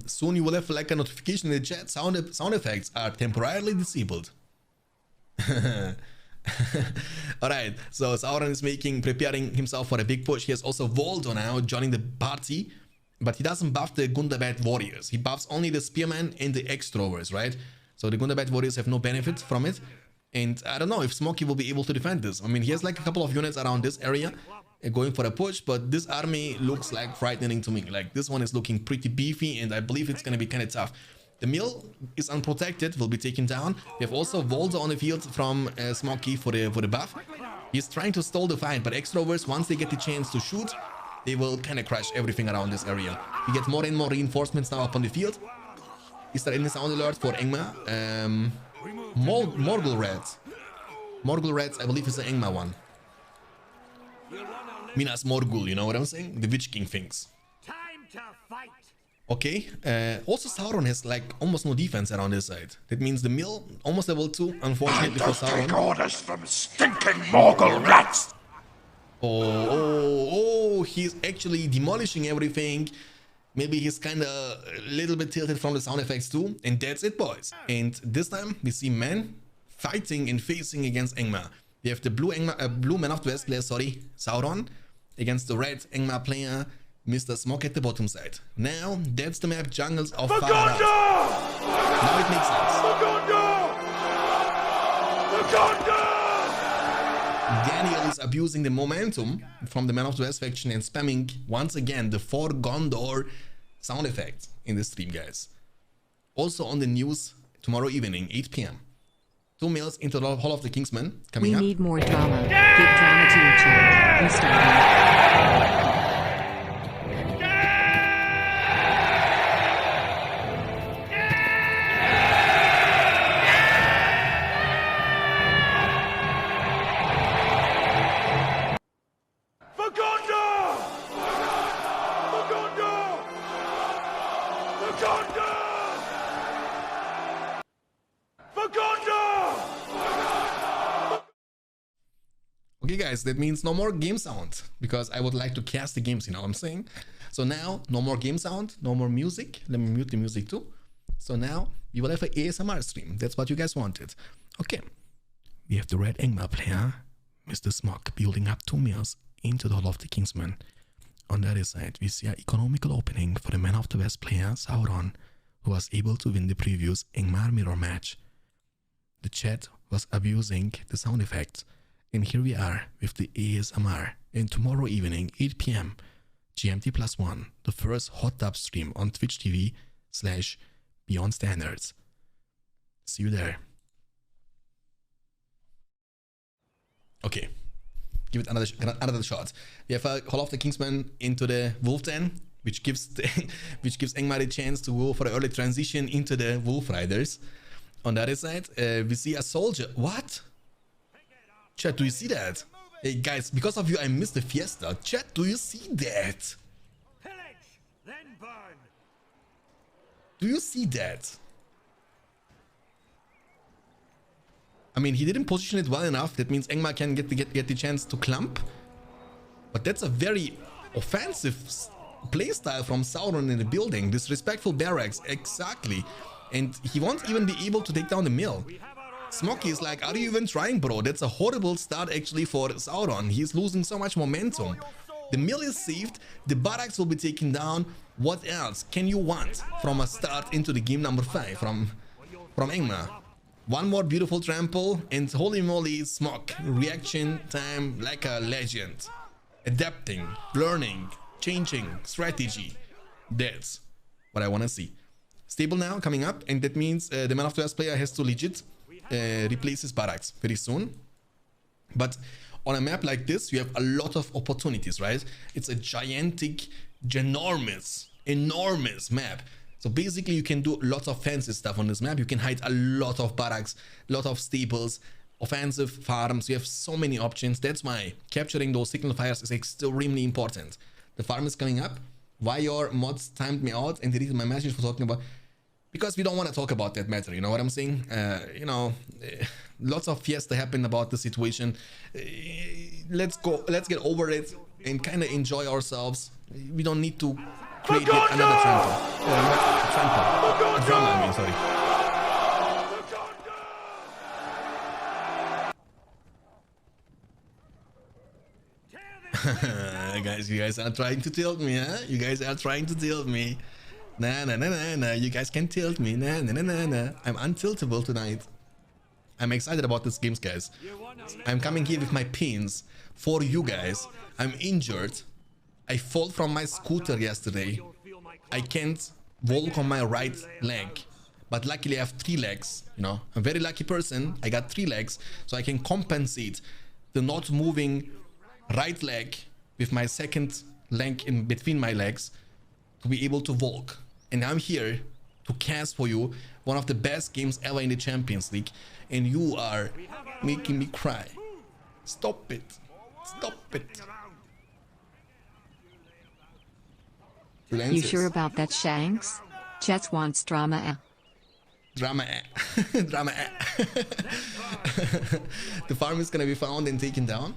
Soon you will have like a notification in the chat. Sound effects are temporarily disabled. Alright, so Sauron is preparing himself for a big push. He has also Voldo now joining the party, but he doesn't buff the Gundabad warriors. He buffs only the spearmen and the extrovers, right? So the Gundabad warriors have no benefit from it. And I don't know if Smoky will be able to defend this. I mean, he has like a couple of units around this area going for a push, but this army looks like frightening to me. Like, this one is looking pretty beefy, and I believe it's going to be kind of tough. The mill is unprotected, will be taken down. We have also Voldo on the field from Smoky for the buff. He's trying to stall the fight, but extroverts, once they get the chance to shoot, they will kind of crush everything around this area. We get more and more reinforcements now up on the field. Is there any sound alert for Angmar? Morgul Reds. Morgul Reds, I believe, is the Angmar one. Minas Morgul, you know what I'm saying? The Witch King things. Time to fight. Okay, also Sauron has like almost no defense around this side. That means the mill, almost level 2, unfortunately for Sauron. Take orders from stinking Morgul rats! Oh, he's actually demolishing everything. Maybe he's kind of a little bit tilted from the sound effects too. And that's it, boys. And this time we see men fighting and facing against Angmar. We have the blue Man of the West player, Sauron, against the red Angmar player, Mr. Smog at the bottom side. Now, that's the map Jungles of Far. Now it makes sense. Daniel is abusing the momentum from the Man of the West faction and spamming once again the For Gondor sound effect in the stream, guys. Also on the news tomorrow evening, 8 p.m. 2 meals into the Hall of the Kingsmen coming up. We need more drama. Give drama to your chat. Instagram. Okay guys, that means no more game sound, because I would like to cast the games, you know what I'm saying? So now, no more game sound, no more music. Let me mute the music too. So now, we will have an ASMR stream. That's what you guys wanted. Okay. We have the red Angmar player, Mr. Smog, building up 2 meals into the Hall of the Kingsmen. On the other side, we see an economical opening for the Man of the West player, Sauron, who was able to win the previous Angmar mirror match. The chat was abusing the sound effects. And here we are with the ASMR. And tomorrow evening, 8 p.m. GMT +1, the first hot tub stream on Twitch TV/beyondstandards. See you there. Okay, give it another shot. We have a Hall of the Kingsmen into the Wolf Den, which gives Angmar the chance to go for an early transition into the Wolf Riders. On the other side, we see a soldier. What? Chat, do you see that? Hey guys, because of you I missed the fiesta. Chat, do you see that? Pillage, then burn. Do you see that? I mean, he didn't position it well enough. That means Angmar can get the chance to clump. But that's a very offensive playstyle from Sauron in the building. Disrespectful barracks, exactly. And he won't even be able to take down the mill. Smoky is like, are you even trying, bro? That's a horrible start actually for Sauron. He's losing so much momentum. The mill is saved, the barracks will be taken down. What else can you want from a start into the game number 5 from Angmar? One more beautiful trample and holy moly, Smog. Reaction time like a legend. Adapting, learning, changing, strategy. That's what I want to see. Stable now coming up, and that means the Man of the West player has to legit replace his barracks very soon. But on a map like this, you have a lot of opportunities, right? It's a gigantic, enormous map. So basically you can do lots of fancy stuff on this map. You can hide a lot of barracks, a lot of stables, offensive farms. You have so many options. That's why capturing those signal fires is extremely important. The farm is coming up. Why your mods timed me out and deleted my message for talking about... Because we don't want to talk about that matter, you know what I'm saying? You know, lots of fiesta happened about the situation. Let's get over it and kind of enjoy ourselves. We don't need to create yet another trample. A drama, I mean, sorry. Guys, you guys are trying to tilt me, huh? You guys are trying to tilt me. Nah, you guys can tilt me. Nah. I'm untiltable tonight. I'm excited about this games, guys. I'm coming here with my pins for you guys. I'm injured. I fall from my scooter yesterday. I can't walk on my right leg. But luckily I have 3 legs, you know. I'm a very lucky person. I got 3 legs, so I can compensate the not moving right leg with my second leg in between my legs to be able to walk. And I'm here to cast for you one of the best games ever in the Champions League, and you are making me cry. Stop it. Stop it. You sure about that, Shanks? Jets wants drama. Drama. Drama. The farm is gonna be found and taken down.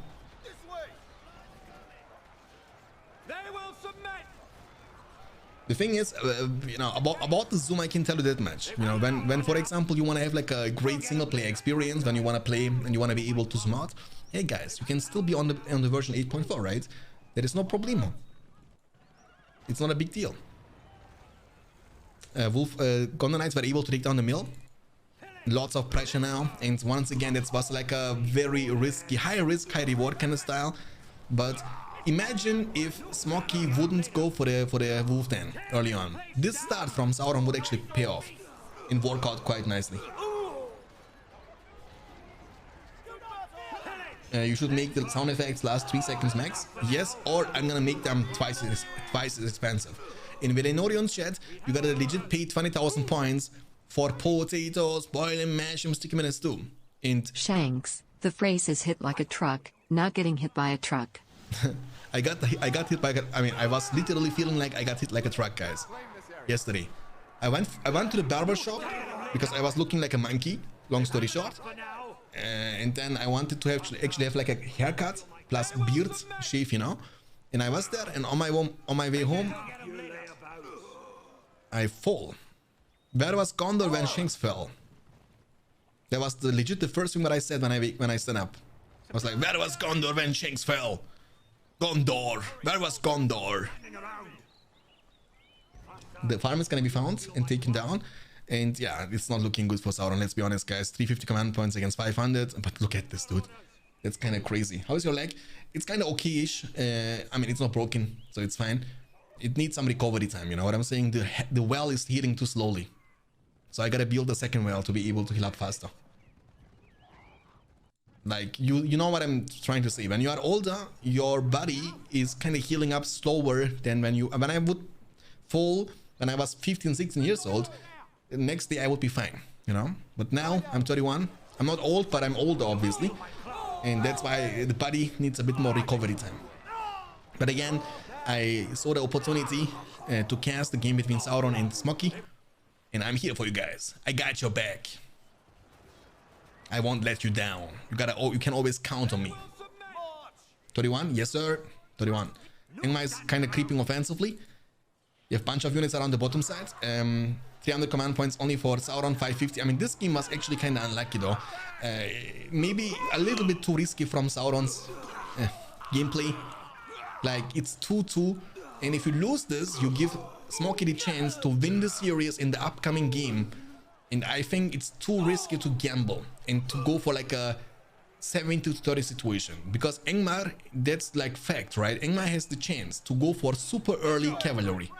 The thing is, you know, about the Zoom, I can tell you that much. You know, when for example, you want to have like a great single player experience, when you want to play and you want to be able to Zoom out, hey guys, you can still be on the version 8.4, right? There is no problemo. It's not a big deal. Gondor Knights were able to take down the mill. Lots of pressure now, and once again, that was like a very risky, high risk, high reward kind of style. But imagine if Smoky wouldn't go for the Wolf then early on. This start from Sauron would actually pay off and work out quite nicely. You should make the sound effects last 3 seconds max. Yes, or I'm gonna make them twice as expensive. In Velenorian's chat, you gotta legit pay 20,000 points for potatoes, boil and mash and stick them in a stew. And Shanks, the phrase is hit like a truck, not getting hit by a truck. I got hit by I was literally feeling like I got hit like a truck, guys. Yesterday. I went to the barber shop because I was looking like a monkey, long story short. And then I wanted to actually have like a haircut plus beard shave, you know. And I was there, and on my way home, I fall. Where was Gondor when Shanks fell? That was legit the first thing that I said when I stand up. I was like, where was Gondor when Shanks fell? Gondor, where was Gondor? The farm is gonna be found and taken down. And yeah, it's not looking good for Sauron, let's be honest, guys. 350 command points against 500. But look at this, dude. That's kind of crazy. How is your leg? It's kind of okay-ish. I mean, it's not broken, so it's fine. It needs some recovery time, you know what I'm saying? The well is healing too slowly. So I gotta build a second well to be able to heal up faster. Like, you know what I'm trying to say. When you are older, your body is kind of healing up slower than when I would fall when I was 15, 16 years old. The next day I would be fine, you know. But now I'm 31. I'm not old, but I'm older, obviously, and that's why the body needs a bit more recovery time. But again, I saw the opportunity to cast the game between Sauron and Smoky, and I'm here for you guys. I got your back. I won't let you down. You can always count on me. 31, yes sir. 31. Angmar is kind of creeping offensively. You have a bunch of units around the bottom side. 300 command points only for Sauron, 550. I mean, this game was actually kind of unlucky though. Maybe a little bit too risky from Sauron's gameplay. Like, it's 2-2. And if you lose this, you give Smoky the chance to win the series in the upcoming game. And I think it's too risky to gamble and to go for like a 70-30 situation. Because Angmar, that's like fact, right? Angmar has the chance to go for super early cavalry.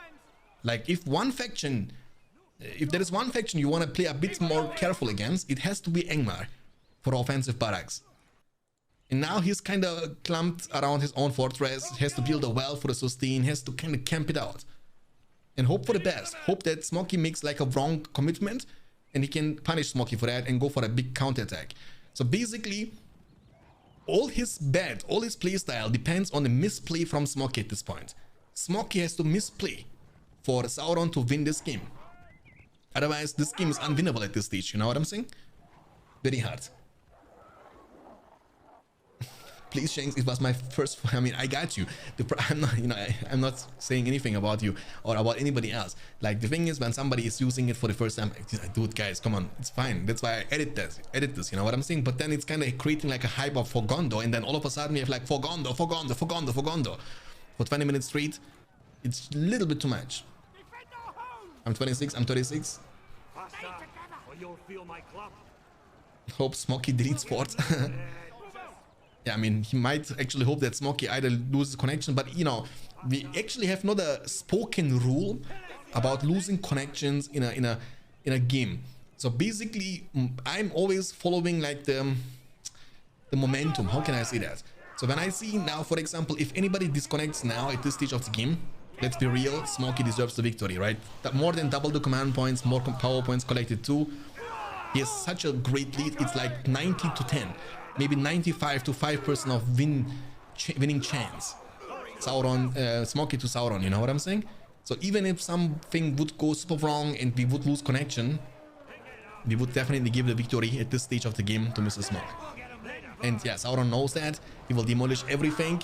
Like, if there is one faction you want to play a bit more careful against, it has to be Angmar for offensive barracks. And now he's kind of clumped around his own fortress, has to build a well for the sustain, has to kind of camp it out. And hope for the best. Hope that Smoky makes like a wrong commitment and he can punish Smoky for that and go for a big counterattack. So basically, all his playstyle depends on the misplay from Smoky at this point. Smoky has to misplay for Sauron to win this game. Otherwise, this game is unwinnable at this stage, you know what I'm saying? Very hard. Please, Shanks, it was my first. I mean, I got you. I'm not, you know, I'm not saying anything about you or about anybody else. Like, the thing is, when somebody is using it for the first time, dude, guys, come on, it's fine. That's why I edit this. You know what I'm saying? But then it's kind of creating like a hype of for Gondor, and then all of a sudden we have like for Gondor. For 20 minutes straight, it's a little bit too much. I'm 26. I'm 36. Faster, or you'll feel my club. Hope Smoky deletes sports. Yeah, I mean, he might actually hope that Smoky either loses connection, but you know, we actually have not a spoken rule about losing connections in a game. So basically, I'm always following like the the momentum. How can I say that? So when I see now, for example, if anybody disconnects now at this stage of the game, let's be real, Smokey deserves the victory, right? That more than double the command points, more power points collected too. He has such a great lead. It's like 90 to 10, maybe 95 to 5% of winning chance. Sauron, Smokey to Sauron, you know what I'm saying? So even if something would go super wrong and we would lose connection, we would definitely give the victory at this stage of the game to Mr. Smoke. And yeah, Sauron knows that. He will demolish everything.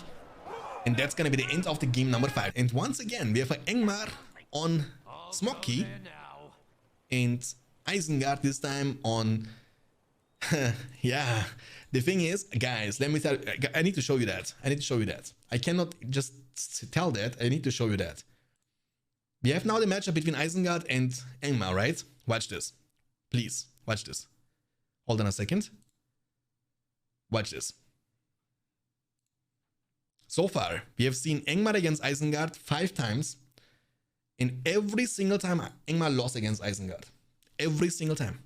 And that's gonna be the end of the game number 5. And once again, we have an Angmar on Smokey. And Isengard this time on... yeah. The thing is, guys, let me tell you, I need to show you that. I need to show you that. I cannot just tell that. I need to show you that. We have now the matchup between Isengard and Angmar, right? Watch this. Please, watch this. Hold on a second. Watch this. So far, we have seen Angmar against Isengard 5 times. And every single time, Angmar lost against Isengard. Every single time.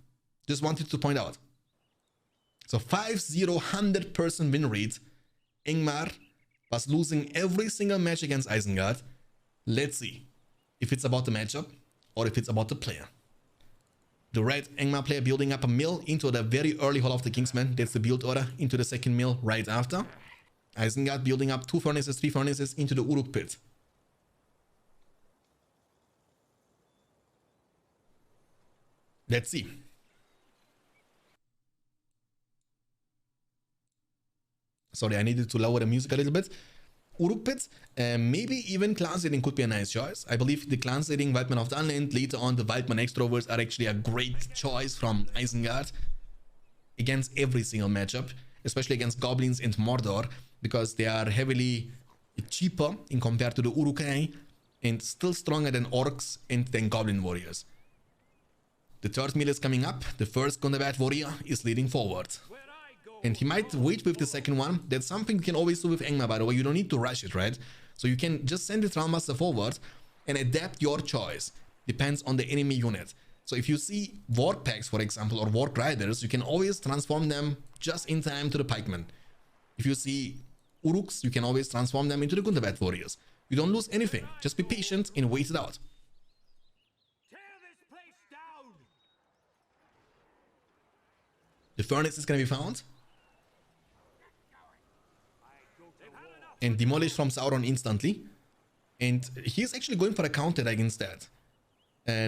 Just wanted to point out. So 5-0, 100% win rate. Angmar was losing every single match against Isengard. Let's see if it's about the matchup or if it's about the player. The red Angmar player building up a mill into the very early Hall of the Kingsmen. That's the build order into the second mill right after. Isengard building up 2 furnaces, 3 furnaces into the Uruk pit. Let's see. Sorry, I needed to lower the music a little bit. Uruk pit, maybe even clan setting could be a nice choice. I believe the clan setting, Wildman of the Unland, later on the Wildman extroverts are actually a great choice from Isengard against every single matchup, especially against Goblins and Mordor, because they are heavily cheaper in compared to the Uruk-hai and still stronger than Orcs and then Goblin warriors. The third mill is coming up. The first Gundabad warrior is leading forward. And he might wait with the second one. That's something you can always do with Angmar, by the way. You don't need to rush it, right? So you can just send the Trailmaster forward and adapt your choice. Depends on the enemy unit. So if you see Warg Packs, for example, or Warg Riders, you can always transform them just in time to the Pikemen. If you see Uruks, you can always transform them into the Gundabad warriors. You don't lose anything. Just be patient and wait it out. Tear this place down. The furnace is going to be found and demolished from Sauron instantly. And he's actually going for a counter against that.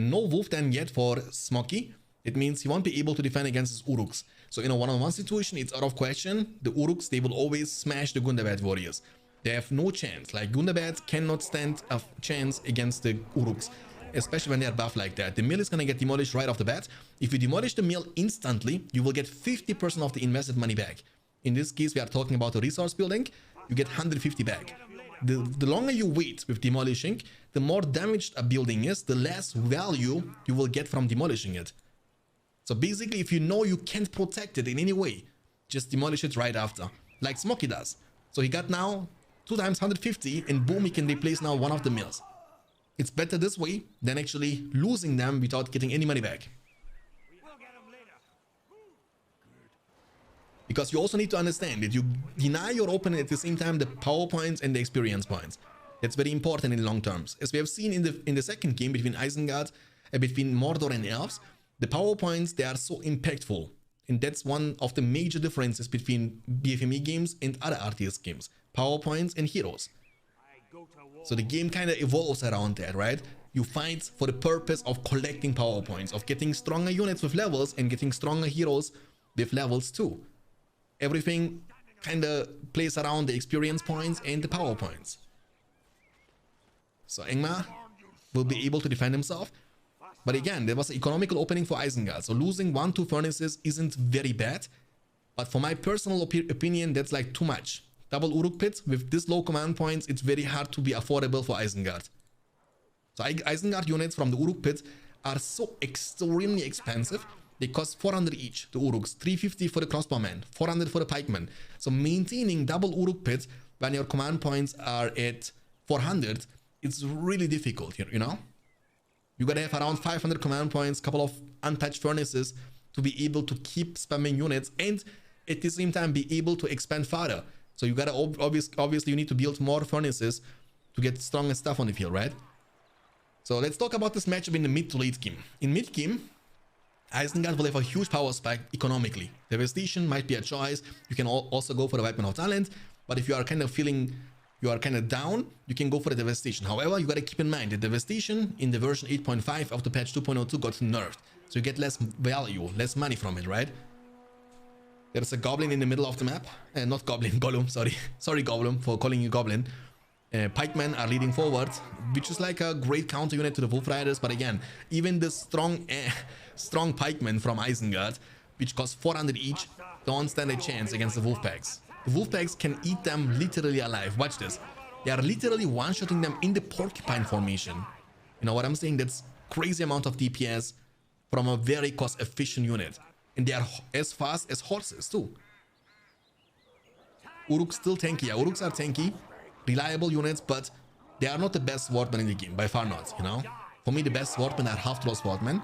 No Wolf then yet for Smokey. It means he won't be able to defend against his Uruks. So in a one-on-one situation, it's out of question. The Uruks, they will always smash the Gundabad warriors. They have no chance. Like, Gundabad cannot stand a chance against the Uruks, especially when they are buffed like that. The mill is going to get demolished right off the bat. If you demolish the mill instantly, you will get 50% of the invested money back. In this case, we are talking about a resource building. You get 150 back. The longer you wait with demolishing, the more damaged a building is, the less value you will get from demolishing it. So basically, if you know you can't protect it in any way, just demolish it right after, like Smokey does. So he got now 2 times 150, and boom, he can replace now one of the mills. It's better this way than actually losing them without getting any money back. We'll get them later. Because you also need to understand that you deny your opponent at the same time the power points and the experience points. That's very important in the long terms. As we have seen in the second game between Isengard, between Mordor and Elves, the power points, they are so impactful. And that's one of the major differences between BFME games and other RTS games. Power points and heroes. So the game kind of evolves around that, right? You fight for the purpose of collecting power points, of getting stronger units with levels and getting stronger heroes with levels too. Everything kind of plays around the experience points and the power points. So Angmar will be able to defend himself. But again, there was an economical opening for Isengard. So losing 1-2 furnaces isn't very bad. But for my personal opinion, that's like too much. Double Uruk pit with this low command points, it's very hard to be affordable for Isengard. So Isengard units from the Uruk pit are so extremely expensive. They cost 400 each, the Uruks, 350 for the crossbowmen, 400 for the pikemen. So maintaining double Uruk pit when your command points are at 400, it's really difficult here, you know? You gotta have around 500 command points, couple of untouched furnaces to be able to keep spamming units. And at the same time be able to expand further. So you gotta obviously you need to build more furnaces to get strong and stuff on the field, right? So let's talk about this matchup in the mid to late game. In mid game, Isengard will have a huge power spike economically. Devastation might be a choice. You can also go for the Weapon of Talent, but if you are kind of feeling you are kind of down, you can go for the Devastation. However, you gotta keep in mind the Devastation in the version 8.5 of the patch 2.02 got nerfed. So you get less value, less money from it, right? There's a Goblin in the middle of the map. Not Goblin, Gollum, sorry. Sorry, Goblin, for calling you Goblin. Pikemen are leading forward, which is like a great counter unit to the Wolf Riders. But again, even the strong Pikemen from Isengard, which cost 400 each, don't stand a chance against the Wolfpacks. The Wolfpacks can eat them literally alive. Watch this. They are literally one-shotting them in the porcupine formation. You know what I'm saying? That's crazy amount of DPS from a very cost-efficient unit. And they are as fast as horses too. Uruks still tanky. Yeah, Uruks are tanky. Reliable units, but they are not the best swordmen in the game. By far not, you know? For me, the best swordmen are half-troll swordmen.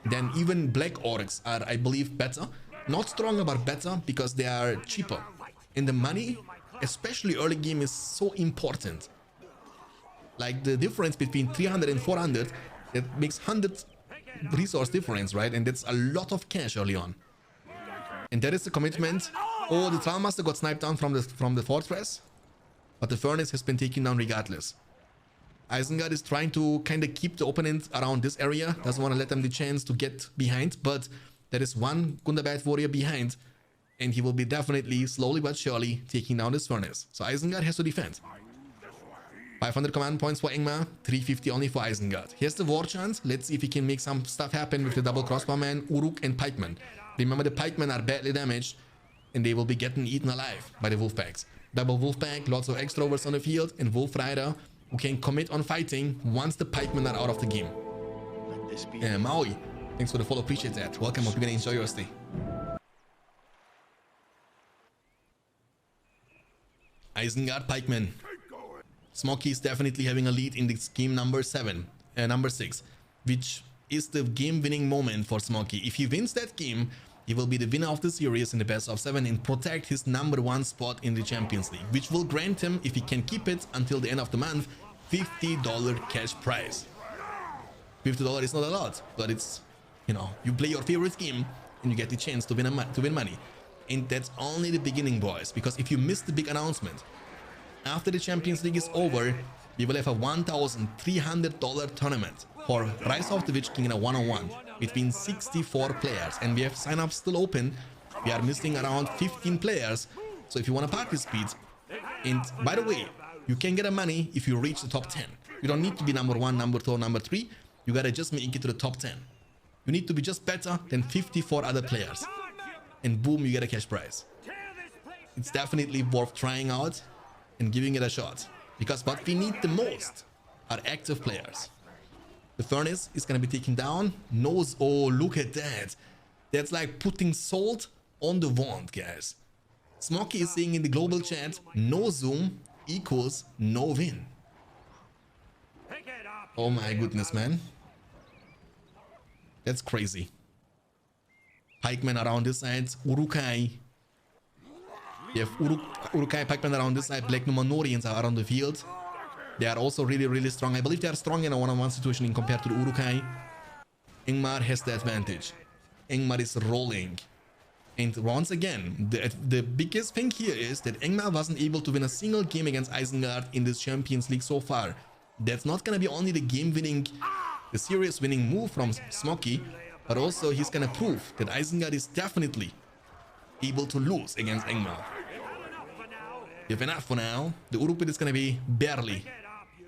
Then even black orcs are, I believe, better. Not stronger, but better because they are cheaper. And the money, especially early game, is so important. Like the difference between 300 and 400, that makes 100 resource difference, right? And that's a lot of cash early on. And that is the commitment. Oh, the Trial Master got sniped down from the fortress, but the furnace has been taken down regardless. Isengard is trying to kind of keep the opponent around this area, doesn't want to let them the chance to get behind, but there is one Gundabad warrior behind, and he will be definitely, slowly but surely, taking down this furnace. So Isengard has to defend. 500 command points for Angmar, 350 only for Isengard. Here's the war chant. Let's see if he can make some stuff happen with the double crossbowman, Uruk and Pikemen. Remember, the Pikemen are badly damaged, and they will be getting eaten alive by the Wolfpacks. Double Wolfpack, lots of extroverts on the field, and Wolf Rider who can commit on fighting once the Pikemen are out of the game. Maui, thanks for the follow, appreciate that. Welcome, hope you're gonna enjoy your stay. Isengard, Pikemen. Smoky is definitely having a lead in this game number 6, which is the game-winning moment for Smoky. If he wins that game, he will be the winner of the series in the best of 7 and protect his #1 spot in the Champions League, which will grant him, if he can keep it until the end of the month, $50 cash prize. $50 is not a lot, but it's, you know, you play your favorite game and you get the chance to win money. And that's only the beginning, boys, because if you miss the big announcement, after the Champions League is over, we will have a $1,300 tournament for Rise of the Witch King in a 1-on-1 between 64 players, and we have sign-ups still open. We are missing around 15 players, so if you want to participate, and by the way, you can get a money if you reach the top 10. You don't need to be number 1, number 2, or number 3. You gotta just make it to the top 10. You need to be just better than 54 other players, and boom, you get a cash prize. It's definitely worth trying out and giving it a shot, because what we need the most are active players. The furnace is gonna be taken down. Oh, look at that. That's like putting salt on the wound, guys. Smoky is saying in the global chat, no zoom equals no win. Oh my goodness, man. That's crazy. Pikemen around this side, Urukai. You have Urukai Pikemen around this side, Black Numenorians are on the field. They are also really strong. I believe they are strong in a one-on-one situation in compared to the Urukai. Angmar has the advantage. Angmar is rolling. And once again, the biggest thing here is that Angmar wasn't able to win a single game against Isengard in this Champions League so far. That's not gonna be only the game-winning, the serious winning move from Smoky, but also he's gonna prove that Isengard is definitely able to lose against Angmar. You have enough for now. The Urupid is gonna be barely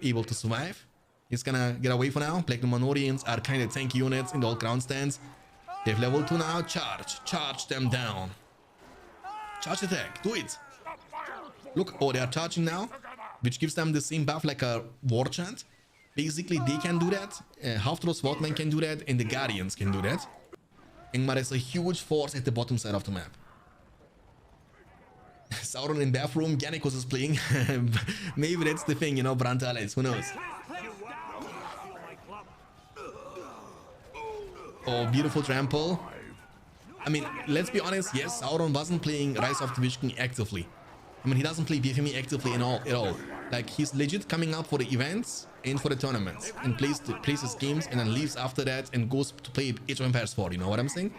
able to survive. He's gonna get away for now. Black Numenorians are kind of tanky units in the old ground stands. They have level 2 now. Charge them down. Charge attack, do it. Look, oh, they are charging now, which gives them the same buff like a war chant. Basically, they can do that. Half-Troll Swordmen can do that, and the Guardians can do that. Angmar has a huge force at the bottom side of the map. Sauron in bathroom, Gannikos is playing. Maybe that's the thing, you know, Brantales, who knows? Oh, beautiful trample. I mean, let's be honest, yes, Sauron wasn't playing Rise of the Witch King actively. I mean, he doesn't play BFME actively at all. Like, he's legit coming up for the events and for the tournaments and plays his games and then leaves after that and goes to play Age of Empires 4, you know what I'm saying?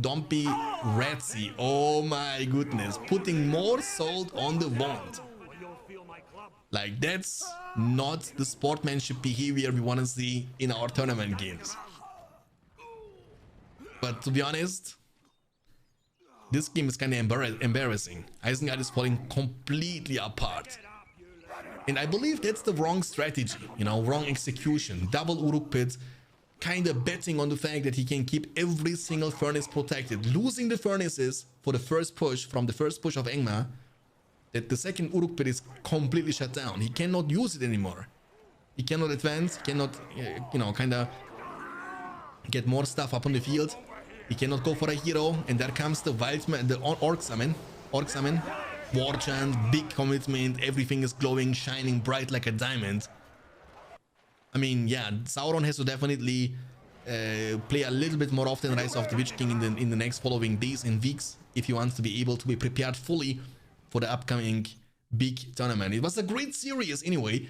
Don't be ratsy. Oh my goodness, putting more salt on the wound. Like, that's not the sportsmanship behavior we want to see in our tournament games. But to be honest, this game is kind of embarrassing. Isengard is falling completely apart. And I believe that's the wrong strategy, you know, wrong execution. Double Uruk Pit, kind of betting on the fact that he can keep every single furnace protected. Losing the furnaces for the first push, from the first push of Angmar, that the second Uruk Pit is completely shut down. He cannot use it anymore. He cannot advance, cannot, you know, kind of get more stuff up on the field. He cannot go for a hero, and there comes the Wildman, the Orc Summon. War chant, big commitment, everything is glowing, shining bright like a diamond. I mean, yeah, Sauron has to definitely play a little bit more often Rise of the Witch King in the next following days and weeks if he wants to be able to be prepared fully for the upcoming big tournament. It was a great series anyway.